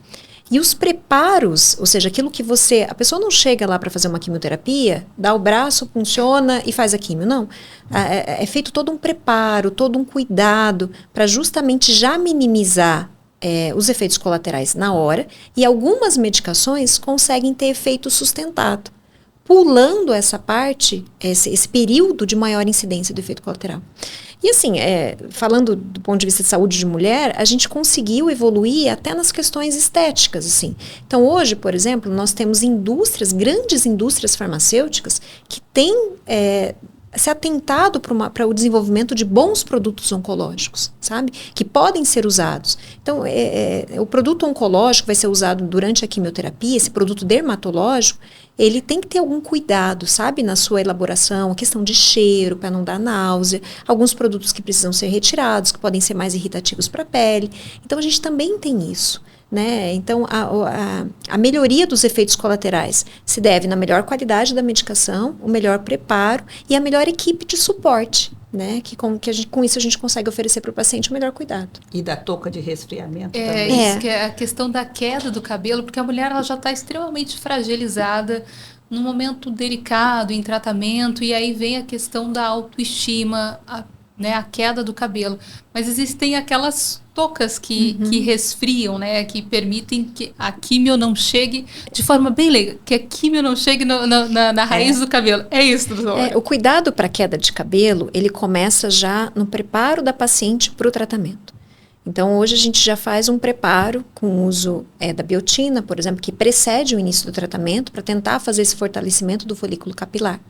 E os preparos, ou seja, aquilo que a pessoa não chega lá para fazer uma quimioterapia, dá o braço, funciona e faz a quimio, não. É feito todo um preparo, todo um cuidado, para justamente já minimizar os efeitos colaterais na hora, e algumas medicações conseguem ter efeito sustentado, pulando essa parte, esse período de maior incidência do efeito colateral. E assim, falando do ponto de vista de saúde de mulher, a gente conseguiu evoluir até nas questões estéticas, assim. Então, hoje, por exemplo, nós temos grandes indústrias farmacêuticas que têm se atentado para o desenvolvimento de bons produtos oncológicos, sabe? Que podem ser usados. Então, o produto oncológico vai ser usado durante a quimioterapia, esse produto dermatológico, ele tem que ter algum cuidado, sabe? Na sua elaboração, a questão de cheiro, para não dar náusea, alguns produtos que precisam ser retirados, que podem ser mais irritativos para a pele. Então, a gente também tem isso. Né? Então, a melhoria dos efeitos colaterais se deve na melhor qualidade da medicação, o melhor preparo e a melhor equipe de suporte, né? Com isso a gente consegue oferecer para o paciente o melhor cuidado. E da touca de resfriamento também. Isso que é a questão da queda do cabelo, porque a mulher ela já está extremamente fragilizada num momento delicado, em tratamento, e aí vem a questão da autoestima, né, a queda do cabelo. Mas existem aquelas toucas que resfriam, né, que permitem que a químio não chegue de forma bem leiga, que a químio não chegue na raiz do cabelo. É isso, doutora? O cuidado para queda de cabelo, ele começa já no preparo da paciente para o tratamento. Então, hoje a gente já faz um preparo com o uso da biotina, por exemplo, que precede o início do tratamento, para tentar fazer esse fortalecimento do folículo capilar.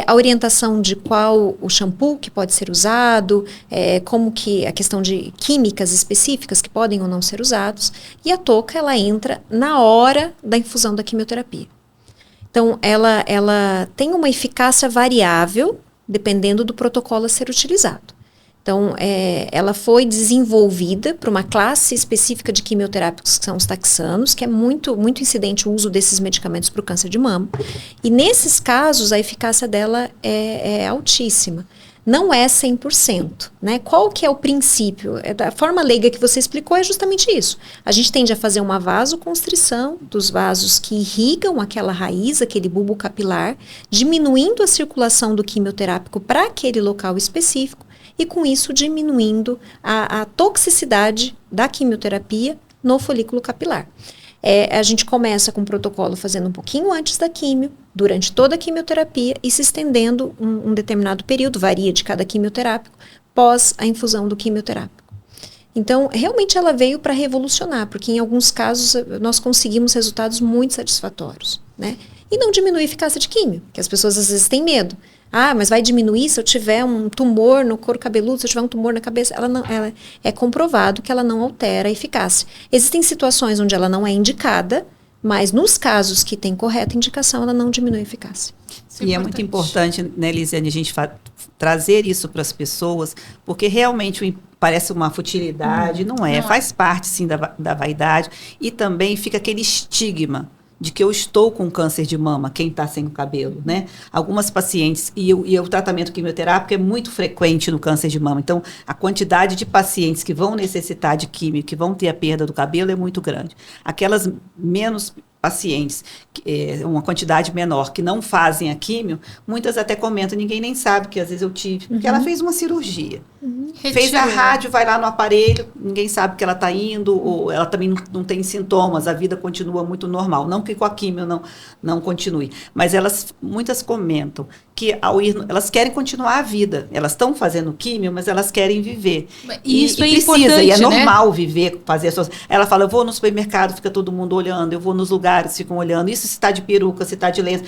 A orientação de qual o shampoo que pode ser usado, como que a questão de químicas específicas que podem ou não ser usados, e a touca, ela entra na hora da infusão da quimioterapia. Então, ela tem uma eficácia variável, dependendo do protocolo a ser utilizado. Então, ela foi desenvolvida para uma classe específica de quimioterápicos, que são os taxanos, que é muito, muito incidente o uso desses medicamentos para o câncer de mama. E nesses casos, a eficácia dela é altíssima. Não é 100%, né? Qual que é o princípio? Da forma leiga que você explicou é justamente isso. A gente tende a fazer uma vasoconstrição dos vasos que irrigam aquela raiz, aquele bulbo capilar, diminuindo a circulação do quimioterápico para aquele local específico, e com isso diminuindo a toxicidade da quimioterapia no folículo capilar. A gente começa com o protocolo fazendo um pouquinho antes da quimio, durante toda a quimioterapia e se estendendo um determinado período, varia de cada quimioterápico, pós a infusão do quimioterápico. Então, realmente ela veio para revolucionar, porque em alguns casos nós conseguimos resultados muito satisfatórios, né? E não diminui a eficácia de químio, que as pessoas às vezes têm medo. Ah, mas vai diminuir se eu tiver um tumor no couro cabeludo, se eu tiver um tumor na cabeça. Ela é comprovado que ela não altera a eficácia. Existem situações onde ela não é indicada, mas nos casos que tem correta indicação, ela não diminui a eficácia. E é muito importante, né, Lisiane, a gente trazer isso para as pessoas, porque realmente parece uma futilidade, não é. Faz parte, sim, da vaidade. E também fica aquele estigma de que eu estou com câncer de mama, quem está sem o cabelo, né? Algumas pacientes, e o tratamento quimioterápico é muito frequente no câncer de mama, então a quantidade de pacientes que vão necessitar de químio, que vão ter a perda do cabelo é muito grande. Aquelas menos pacientes, uma quantidade menor, que não fazem a químio, muitas até comentam, ninguém nem sabe que às vezes eu tive, porque ela fez uma cirurgia. Fez a rádio, vai lá no aparelho, ninguém sabe que ela está indo, ou ela também não tem sintomas, a vida continua muito normal. Não que com a químio não continue. Mas muitas comentam que elas querem continuar a vida. Elas estão fazendo químio, mas elas querem viver. E isso é precisa, importante, e é né? normal viver, fazer as suas... Ela fala, eu vou no supermercado, fica todo mundo olhando, eu vou nos lugares, ficam olhando. Isso se está de peruca, se está de lenço.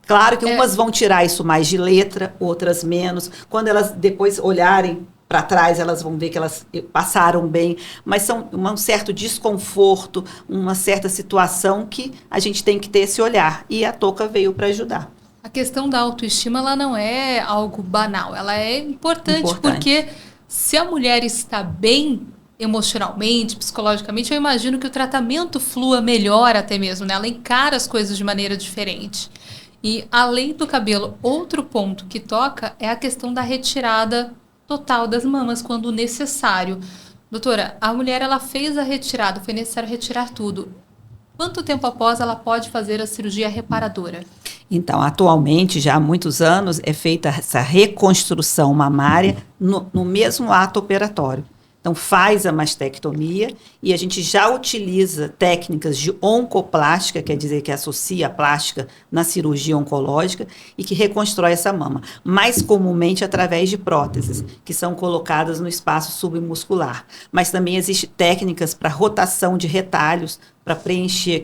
Claro que umas vão tirar isso mais de letra, outras menos. Quando elas depois olharem para trás, elas vão ver que elas passaram bem, mas são um certo desconforto, uma certa situação que a gente tem que ter esse olhar, e a touca veio para ajudar. A questão da autoestima, ela não é algo banal, ela é importante. Porque se a mulher está bem emocionalmente, psicologicamente, eu imagino que o tratamento flua melhor até mesmo, né? Ela encara as coisas de maneira diferente. E além do cabelo, outro ponto que toca é a questão da retirada total das mamas, quando necessário. Doutora, a mulher, ela fez a retirada, foi necessário retirar tudo. Quanto tempo após ela pode fazer a cirurgia reparadora? Então, atualmente, já há muitos anos, é feita essa reconstrução mamária no mesmo ato operatório. Então, faz a mastectomia e a gente já utiliza técnicas de oncoplástica, quer dizer que associa a plástica na cirurgia oncológica e que reconstrói essa mama. Mais comumente através de próteses, que são colocadas no espaço submuscular. Mas também existem técnicas para rotação de retalhos, para preencher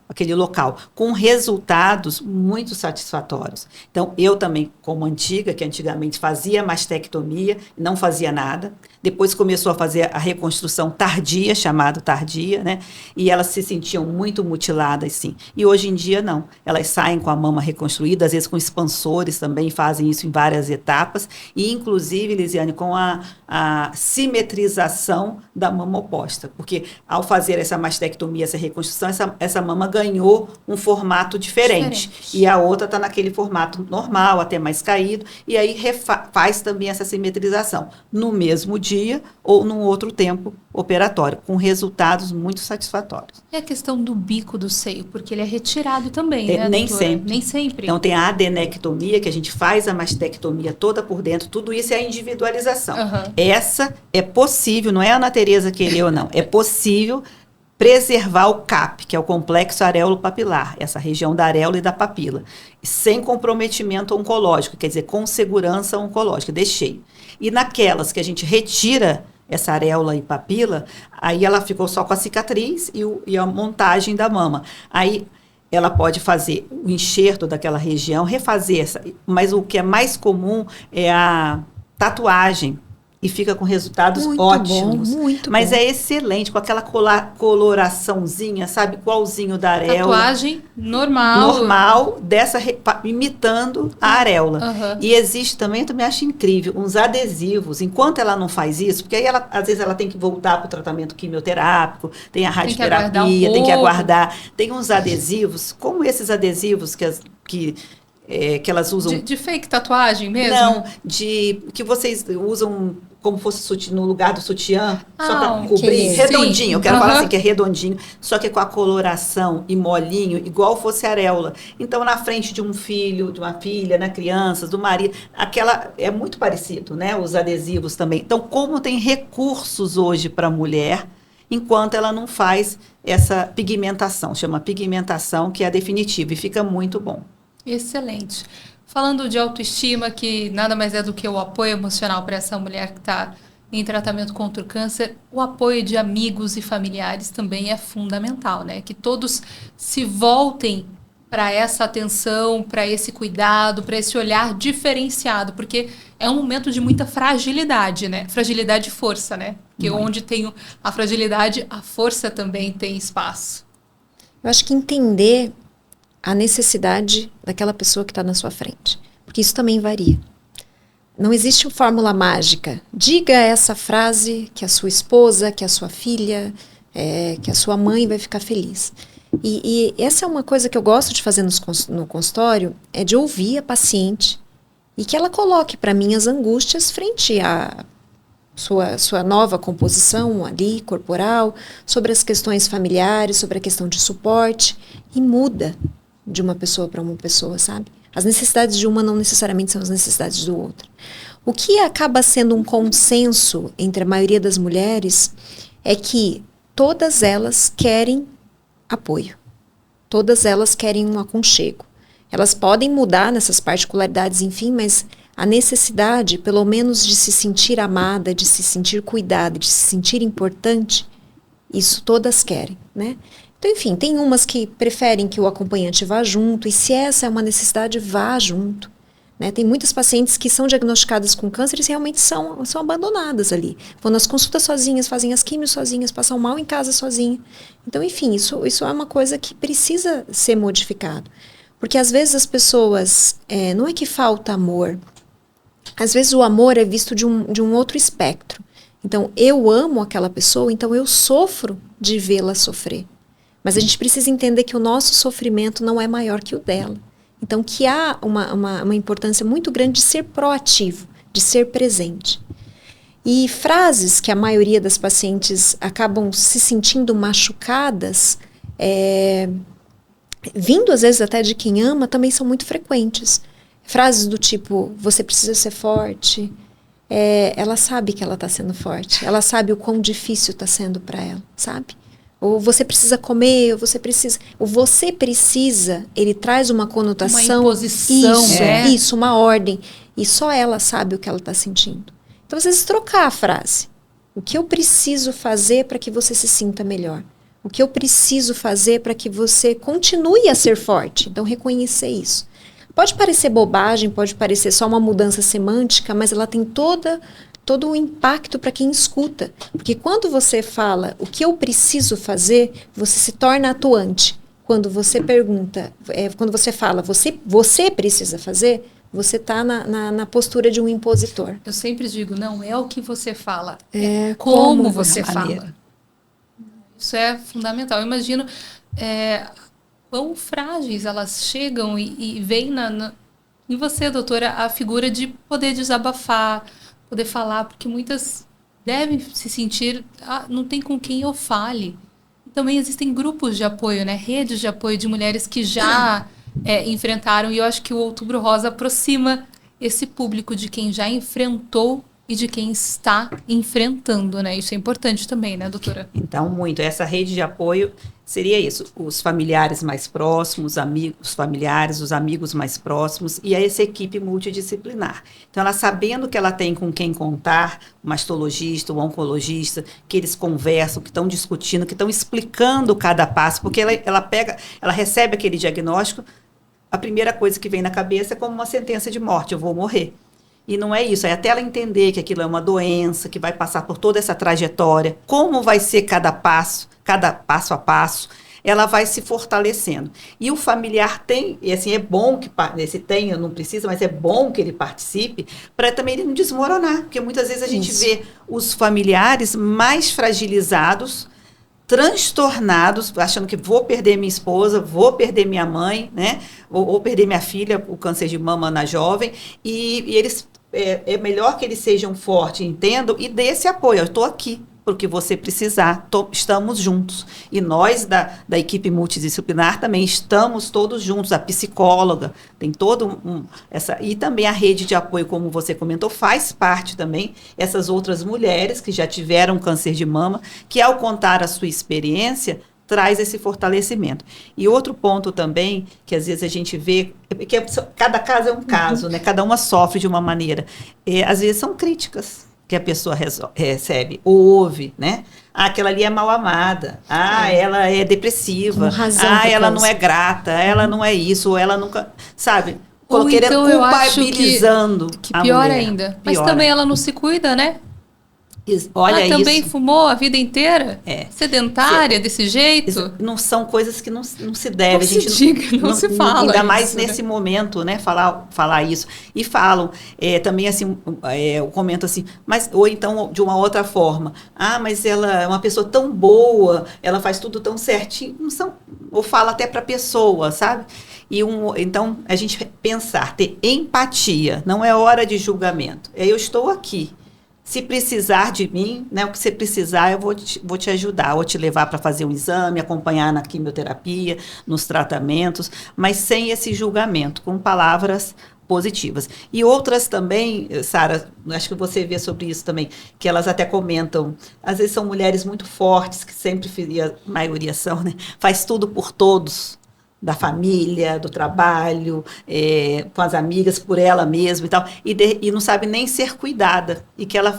aquele local, com resultados muito satisfatórios. Então, eu também, como antiga, que antigamente fazia mastectomia, não fazia nada, depois começou a fazer a reconstrução tardia, chamado tardia, né? E elas se sentiam muito mutiladas, sim. E hoje em dia, não. Elas saem com a mama reconstruída, às vezes com expansores também, fazem isso em várias etapas, e inclusive, Lisiane, com a simetrização da mama oposta, porque ao fazer essa mastectomia, essa reconstrução, essa mama ganhou um formato diferente. E a outra está naquele formato normal, até mais caído, e aí faz também essa simetrização no mesmo dia ou num outro tempo operatório, com resultados muito satisfatórios. É a questão do bico do seio, porque ele é retirado também, né, Nem doutora? sempre. Nem sempre. Então, tem a adenectomia, que a gente faz a mastectomia toda por dentro, tudo isso é a individualização. Essa é possível, não é a Ana Tereza querer ou não, é possível preservar o CAP, que é o complexo areolo-papilar, essa região da areola e da papila, sem comprometimento oncológico, quer dizer, com segurança oncológica, deixei. E naquelas que a gente retira essa areola e papila, aí ela ficou só com a cicatriz e a montagem da mama. Aí ela pode fazer o enxerto daquela região, refazer essa, mas o que é mais comum é a tatuagem, e fica com resultados muito ótimos. Bom, muito mas bom. É excelente, com aquela coloraçãozinha, sabe? Igualzinho da areola. Tatuagem normal. Normal, imitando a areola. E existe também, eu também acho incrível, uns adesivos. Enquanto ela não faz isso, porque aí às vezes ela tem que voltar para o tratamento quimioterápico, tem a radioterapia, tem que aguardar. Tem uns adesivos, como esses adesivos que elas usam... De fake tatuagem mesmo? Não, que vocês usam como fosse no lugar do sutiã, só para cobrir, redondinho, sim. Eu quero falar assim, que é redondinho, só que com a coloração e molinho, igual fosse areola. Então, na frente de um filho, de uma filha, né, crianças, do marido, é muito parecido, né, os adesivos também. Então, como tem recursos hoje para a mulher, enquanto ela não faz essa pigmentação, chama pigmentação, que é a definitiva, e fica muito bom. Excelente. Falando de autoestima, que nada mais é do que o apoio emocional para essa mulher que está em tratamento contra o câncer, o apoio de amigos e familiares também é fundamental, né? Que todos se voltem para essa atenção, para esse cuidado, para esse olhar diferenciado, porque é um momento de muita fragilidade, né? Fragilidade e força, né? Porque onde tem a fragilidade, a força também tem espaço. Eu acho que entender a necessidade daquela pessoa que está na sua frente. Porque isso também varia. Não existe uma fórmula mágica. Diga essa frase que a sua esposa, que a sua filha, que a sua mãe vai ficar feliz. E essa é uma coisa que eu gosto de fazer no consultório, é de ouvir a paciente e que ela coloque para mim as angústias frente à sua nova composição ali, corporal, sobre as questões familiares, sobre a questão de suporte, e muda de uma pessoa para uma pessoa, sabe? As necessidades de uma não necessariamente são as necessidades do outro. O que acaba sendo um consenso entre a maioria das mulheres é que todas elas querem apoio. Todas elas querem um aconchego. Elas podem mudar nessas particularidades, enfim, mas a necessidade, pelo menos, de se sentir amada, de se sentir cuidada, de se sentir importante, isso todas querem, né? Então, enfim, tem umas que preferem que o acompanhante vá junto, e se essa é uma necessidade, vá junto. Né? Tem muitas pacientes que são diagnosticadas com câncer e realmente são abandonadas ali. Vão nas consultas sozinhas, fazem as químios sozinhas, passam mal em casa sozinha. Então, enfim, isso é uma coisa que precisa ser modificado. Porque às vezes as pessoas, não é que falta amor, às vezes o amor é visto de um outro espectro. Então, eu amo aquela pessoa, então eu sofro de vê-la sofrer. Mas a gente precisa entender que o nosso sofrimento não é maior que o dela. Então, que há uma importância muito grande de ser proativo, de ser presente. E frases que a maioria das pacientes acabam se sentindo machucadas, vindo às vezes até de quem ama, também são muito frequentes. Frases do tipo, você precisa ser forte. Ela sabe que ela está sendo forte. Ela sabe o quão difícil está sendo para ela, sabe? Ou você precisa comer, ou você precisa... O você precisa, ele traz uma conotação... Uma imposição, Isso, uma ordem. E só ela sabe o que ela está sentindo. Então, às vezes, trocar a frase. O que eu preciso fazer para que você se sinta melhor? O que eu preciso fazer para que você continue a ser forte? Então, reconhecer isso. Pode parecer bobagem, pode parecer só uma mudança semântica, mas ela tem todo o impacto para quem escuta. Porque quando você fala o que eu preciso fazer, você se torna atuante. Quando você pergunta, quando você fala você precisa fazer, você está na postura de um impositor. Eu sempre digo, não é o que você fala, é como você fala. Isso é fundamental. Eu imagino quão frágeis elas chegam e vem em você, doutora, a figura de poder desabafar, poder falar, porque muitas devem se sentir, não tem com quem eu fale. Também existem grupos de apoio, né? Redes de apoio de mulheres que já enfrentaram, e eu acho que o Outubro Rosa aproxima esse público de quem já enfrentou e de quem está enfrentando, né? Isso é importante também, né, doutora? Então, muito. Essa rede de apoio seria isso, os familiares mais próximos, os familiares, os amigos mais próximos e essa equipe multidisciplinar. Então, ela sabendo que ela tem com quem contar, o mastologista, o oncologista, que eles conversam, que estão discutindo, que estão explicando cada passo, porque ela recebe aquele diagnóstico, a primeira coisa que vem na cabeça é como uma sentença de morte, eu vou morrer. E não é isso, é até ela entender que aquilo é uma doença, que vai passar por toda essa trajetória, como vai ser cada passo a passo, ela vai se fortalecendo. E o familiar tem, e assim, é bom que, se tenha, não precisa, mas é bom que ele participe, para também ele não desmoronar, porque muitas vezes a gente vê os familiares mais fragilizados, transtornados, achando que vou perder minha esposa, vou perder minha mãe, né? Vou perder minha filha, o câncer de mama na jovem, e eles, é melhor que eles sejam fortes, entendam, e dê esse apoio. Eu estou aqui, porque você precisar, estamos juntos. E nós, da equipe multidisciplinar, também estamos todos juntos. A psicóloga tem e também a rede de apoio, como você comentou, faz parte também, essas outras mulheres que já tiveram câncer de mama, que ao contar a sua experiência, traz esse fortalecimento. E outro ponto também, que às vezes a gente vê, que cada caso é um caso, né? Cada uma sofre de uma maneira. Às vezes são críticas que a pessoa recebe, ouve, né? Aquela ali é mal amada, ela é depressiva, ela não é grata, ela não é isso, ou ela nunca, sabe? Querendo então culpabilizando que pior ainda. Mas também ela não se cuida, né? Olha também isso. Fumou a vida inteira? Sedentária, desse jeito? Não são coisas que não se deve. Não se fala ainda isso, mais nesse momento, né? Falar isso. E falam, também assim, eu comento assim, ou então de uma outra forma. Mas ela é uma pessoa tão boa, ela faz tudo tão certinho. Ou fala até para a pessoa, sabe? Então, a gente pensar, ter empatia, não é hora de julgamento. Eu estou aqui. Se precisar de mim, né, o que você precisar, eu vou te ajudar, vou te levar para fazer um exame, acompanhar na quimioterapia, nos tratamentos, mas sem esse julgamento, com palavras positivas. E outras também, Sara, acho que você vê sobre isso também, que elas até comentam, às vezes são mulheres muito fortes, que sempre, a maioria são, né, faz tudo por todos, da família, do trabalho, com as amigas, por ela mesma e tal, e não sabe nem ser cuidada.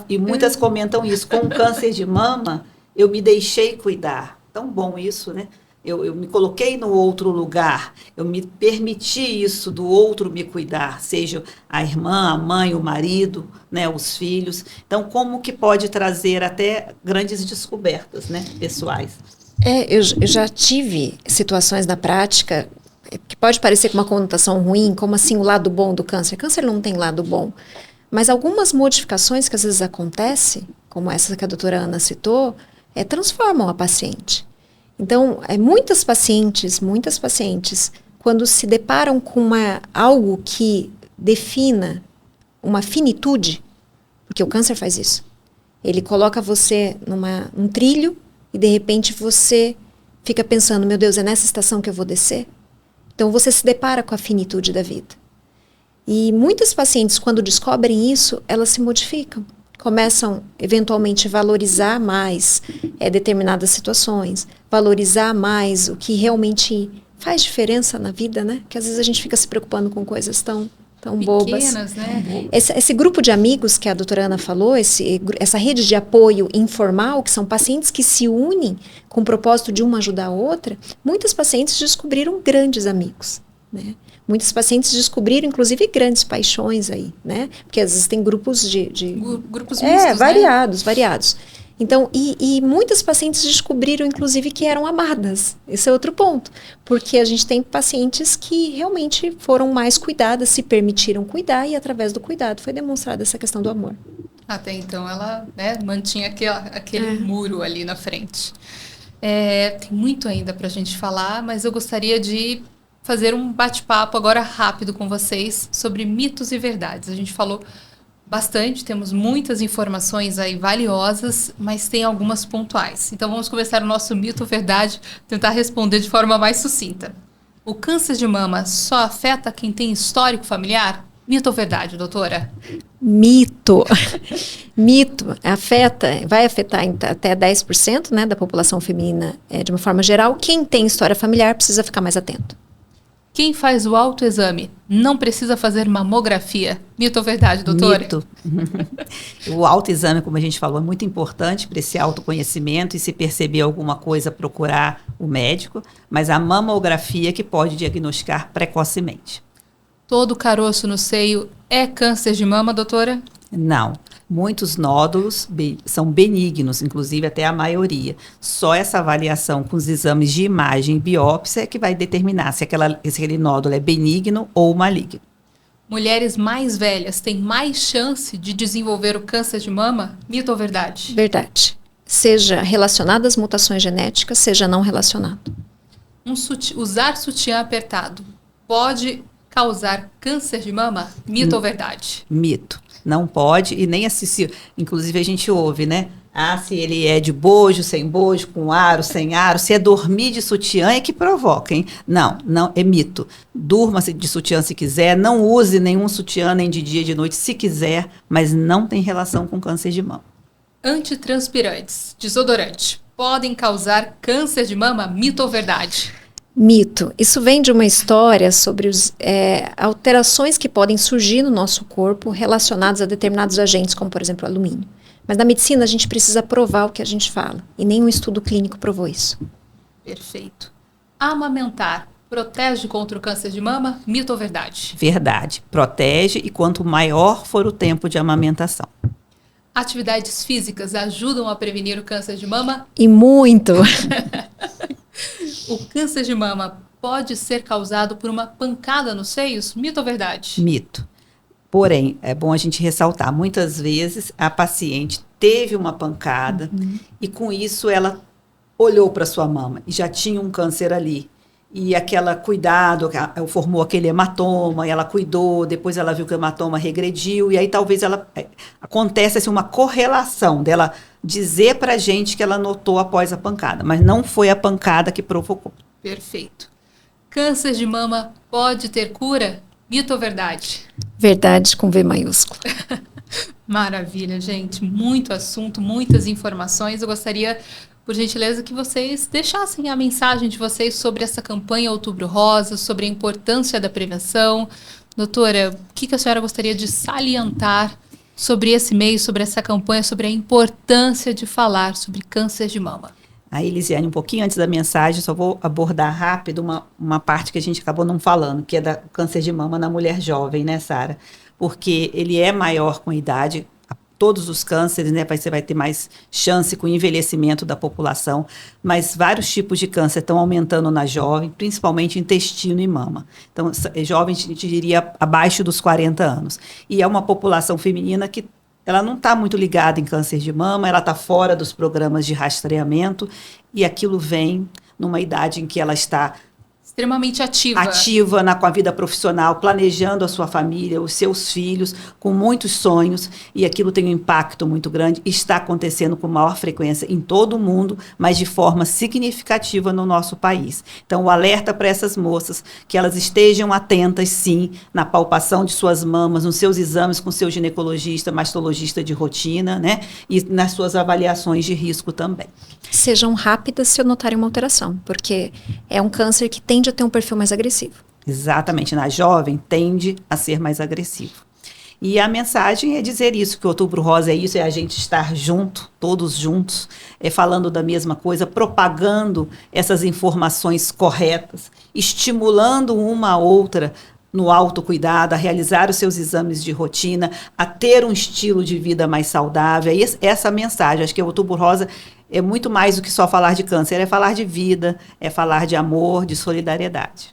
E muitas comentam isso, com o câncer de mama, eu me deixei cuidar. Tão bom isso, né? Eu me coloquei no outro lugar, eu me permiti isso do outro me cuidar, seja a irmã, a mãe, o marido, né, os filhos. Então, como que pode trazer até grandes descobertas, né, pessoais? Eu já tive situações na prática que pode parecer com uma conotação ruim, como assim o lado bom do câncer. Câncer não tem lado bom, mas algumas modificações que às vezes acontecem, como essa que a doutora Ana citou, transformam a paciente. Então, muitas pacientes, quando se deparam com algo que defina uma finitude, porque o câncer faz isso, ele coloca você num trilho, e de repente você fica pensando, meu Deus, é nessa estação que eu vou descer? Então você se depara com a finitude da vida. E muitas pacientes, quando descobrem isso, elas se modificam. Começam, eventualmente, a valorizar mais determinadas situações, valorizar mais o que realmente faz diferença na vida, né? Porque às vezes a gente fica se preocupando com coisas tão bobas. Pequenas, né? Esse grupo de amigos que a doutora Ana falou, essa rede de apoio informal, que são pacientes que se unem com o propósito de uma ajudar a outra, muitas pacientes descobriram grandes amigos, né? Muitas pacientes descobriram, inclusive, grandes paixões aí, né? Porque às vezes tem grupos grupos mistos, variados. Então, e muitas pacientes descobriram, inclusive, que eram amadas. Esse é outro ponto. Porque a gente tem pacientes que realmente foram mais cuidadas, se permitiram cuidar, e através do cuidado foi demonstrada essa questão do amor. Até então ela, né, mantinha aquele muro ali na frente. Tem muito ainda para a gente falar, mas eu gostaria de fazer um bate-papo agora rápido com vocês sobre mitos e verdades. A gente falou bastante, temos muitas informações aí valiosas, mas tem algumas pontuais. Então vamos começar o nosso mito ou verdade, tentar responder de forma mais sucinta. O câncer de mama só afeta quem tem histórico familiar? Mito ou verdade, doutora? Mito. Mito vai afetar até 10%, né, da população feminina de uma forma geral. Quem tem história familiar precisa ficar mais atento. Quem faz o autoexame não precisa fazer mamografia? Mito ou verdade, doutora? Mito. O autoexame, como a gente falou, é muito importante para esse autoconhecimento e se perceber alguma coisa, procurar o médico, mas a mamografia que pode diagnosticar precocemente. Todo caroço no seio é câncer de mama, doutora? Não. Muitos nódulos são benignos, inclusive até a maioria. Só essa avaliação com os exames de imagem e biópsia é que vai determinar se aquele nódulo é benigno ou maligno. Mulheres mais velhas têm mais chance de desenvolver o câncer de mama? Mito ou verdade? Verdade. Seja relacionado às mutações genéticas, seja não relacionado. Usar sutiã apertado pode causar câncer de mama? Mito ou verdade? Mito. Não pode e nem assistir. Inclusive a gente ouve, né? Se ele é de bojo, sem bojo, com aro, sem aro, se é dormir de sutiã é que provoca, hein? Não, é mito. Durma de sutiã se quiser, não use nenhum sutiã nem de dia e de noite se quiser, mas não tem relação com câncer de mama. Antitranspirantes, desodorante, podem causar câncer de mama? Mito ou verdade? Mito. Isso vem de uma história sobre alterações que podem surgir no nosso corpo relacionadas a determinados agentes, como, por exemplo, o alumínio. Mas na medicina a gente precisa provar o que a gente fala. E nenhum estudo clínico provou isso. Perfeito. Amamentar protege contra o câncer de mama? Mito ou verdade? Verdade. Protege e quanto maior for o tempo de amamentação. Atividades físicas ajudam a prevenir o câncer de mama? E muito! O câncer de mama pode ser causado por uma pancada nos seios? Mito ou verdade? Mito. Porém, é bom a gente ressaltar, muitas vezes a paciente teve uma pancada e com isso ela olhou para sua mama e já tinha um câncer ali. E aquela cuidado, formou aquele hematoma, e ela cuidou, depois ela viu que o hematoma regrediu, e aí talvez acontece assim, uma correlação dela dizer pra gente que ela notou após a pancada, mas não foi a pancada que provocou. Perfeito. Câncer de mama pode ter cura? Mito ou verdade? Verdade com V maiúsculo. Maravilha, gente. Muito assunto, muitas informações. Eu gostaria, por gentileza, que vocês deixassem a mensagem de vocês sobre essa campanha Outubro Rosa, sobre a importância da prevenção. Doutora, o que a senhora gostaria de salientar sobre esse mês, sobre essa campanha, sobre a importância de falar sobre câncer de mama? Aí, Elisiane, um pouquinho antes da mensagem, só vou abordar rápido uma parte que a gente acabou não falando, que é da câncer de mama na mulher jovem, né, Sara? Porque ele é maior com a idade, todos os cânceres, né, você vai ter mais chance com o envelhecimento da população, mas vários tipos de câncer estão aumentando na jovem, principalmente intestino e mama. Então, jovem, a gente diria abaixo dos 40 anos. E é uma população feminina que ela não está muito ligada em câncer de mama, ela está fora dos programas de rastreamento e aquilo vem numa idade em que ela está extremamente ativa com a vida profissional, planejando a sua família, os seus filhos, com muitos sonhos, e aquilo tem um impacto muito grande, está acontecendo com maior frequência em todo o mundo, mas de forma significativa no nosso país. Então, o alerta para essas moças, que elas estejam atentas, sim, na palpação de suas mamas, nos seus exames com seu ginecologista, mastologista de rotina, né, e nas suas avaliações de risco também. Sejam rápidas se notarem uma alteração, porque é um câncer que tende a ter um perfil mais agressivo. Exatamente, na jovem tende a ser mais agressivo. E a mensagem é dizer isso, que o Outubro Rosa é isso, é a gente estar junto, todos juntos, falando da mesma coisa, propagando essas informações corretas, estimulando uma a outra no autocuidado, a realizar os seus exames de rotina, a ter um estilo de vida mais saudável. E essa mensagem, acho que o Outubro Rosa é muito mais do que só falar de câncer, é falar de vida, é falar de amor, de solidariedade.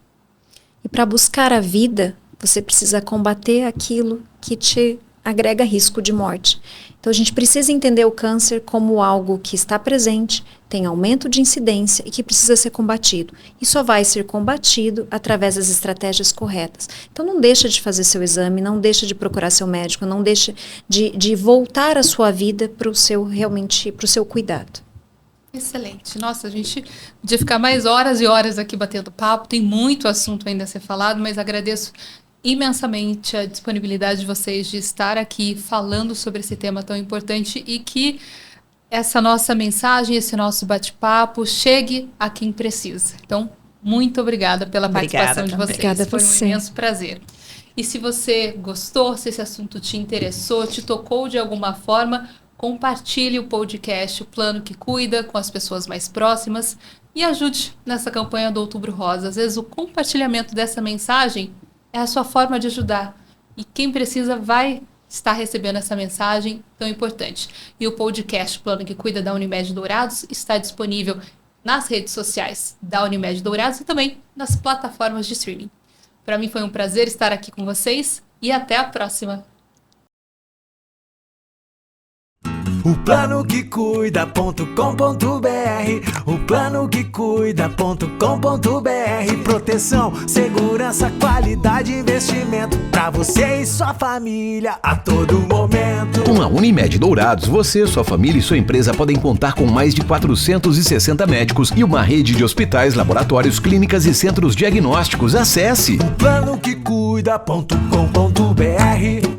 E para buscar a vida, você precisa combater aquilo que te agrega risco de morte. Então, a gente precisa entender o câncer como algo que está presente, tem aumento de incidência e que precisa ser combatido. E só vai ser combatido através das estratégias corretas. Então, não deixa de fazer seu exame, não deixa de procurar seu médico, não deixa de voltar a sua vida para o seu cuidado. Excelente. Nossa, a gente podia ficar mais horas e horas aqui batendo papo. Tem muito assunto ainda a ser falado, mas agradeço imensamente a disponibilidade de vocês de estar aqui falando sobre esse tema tão importante e que essa nossa mensagem, esse nosso bate-papo chegue a quem precisa. Então, muito obrigada pela participação de vocês. Obrigada a Foi você. um imenso prazer. E se você gostou, se esse assunto te interessou, te tocou de alguma forma, compartilhe o podcast O Plano que Cuida com as pessoas mais próximas e ajude nessa campanha do Outubro Rosa. Às vezes o compartilhamento dessa mensagem é a sua forma de ajudar. E quem precisa vai estar recebendo essa mensagem tão importante. E o podcast Plano que Cuida da Unimed Dourados está disponível nas redes sociais da Unimed Dourados e também nas plataformas de streaming. Para mim foi um prazer estar aqui com vocês e até a próxima. O plano que cuida.com.br, o plano que cuida.com.br. Proteção, segurança, qualidade, investimento pra você e sua família a todo momento. Com a Unimed Dourados, você, sua família e sua empresa podem contar com mais de 460 médicos e uma rede de hospitais, laboratórios, clínicas e centros diagnósticos. Acesse O plano que cuida.com.br.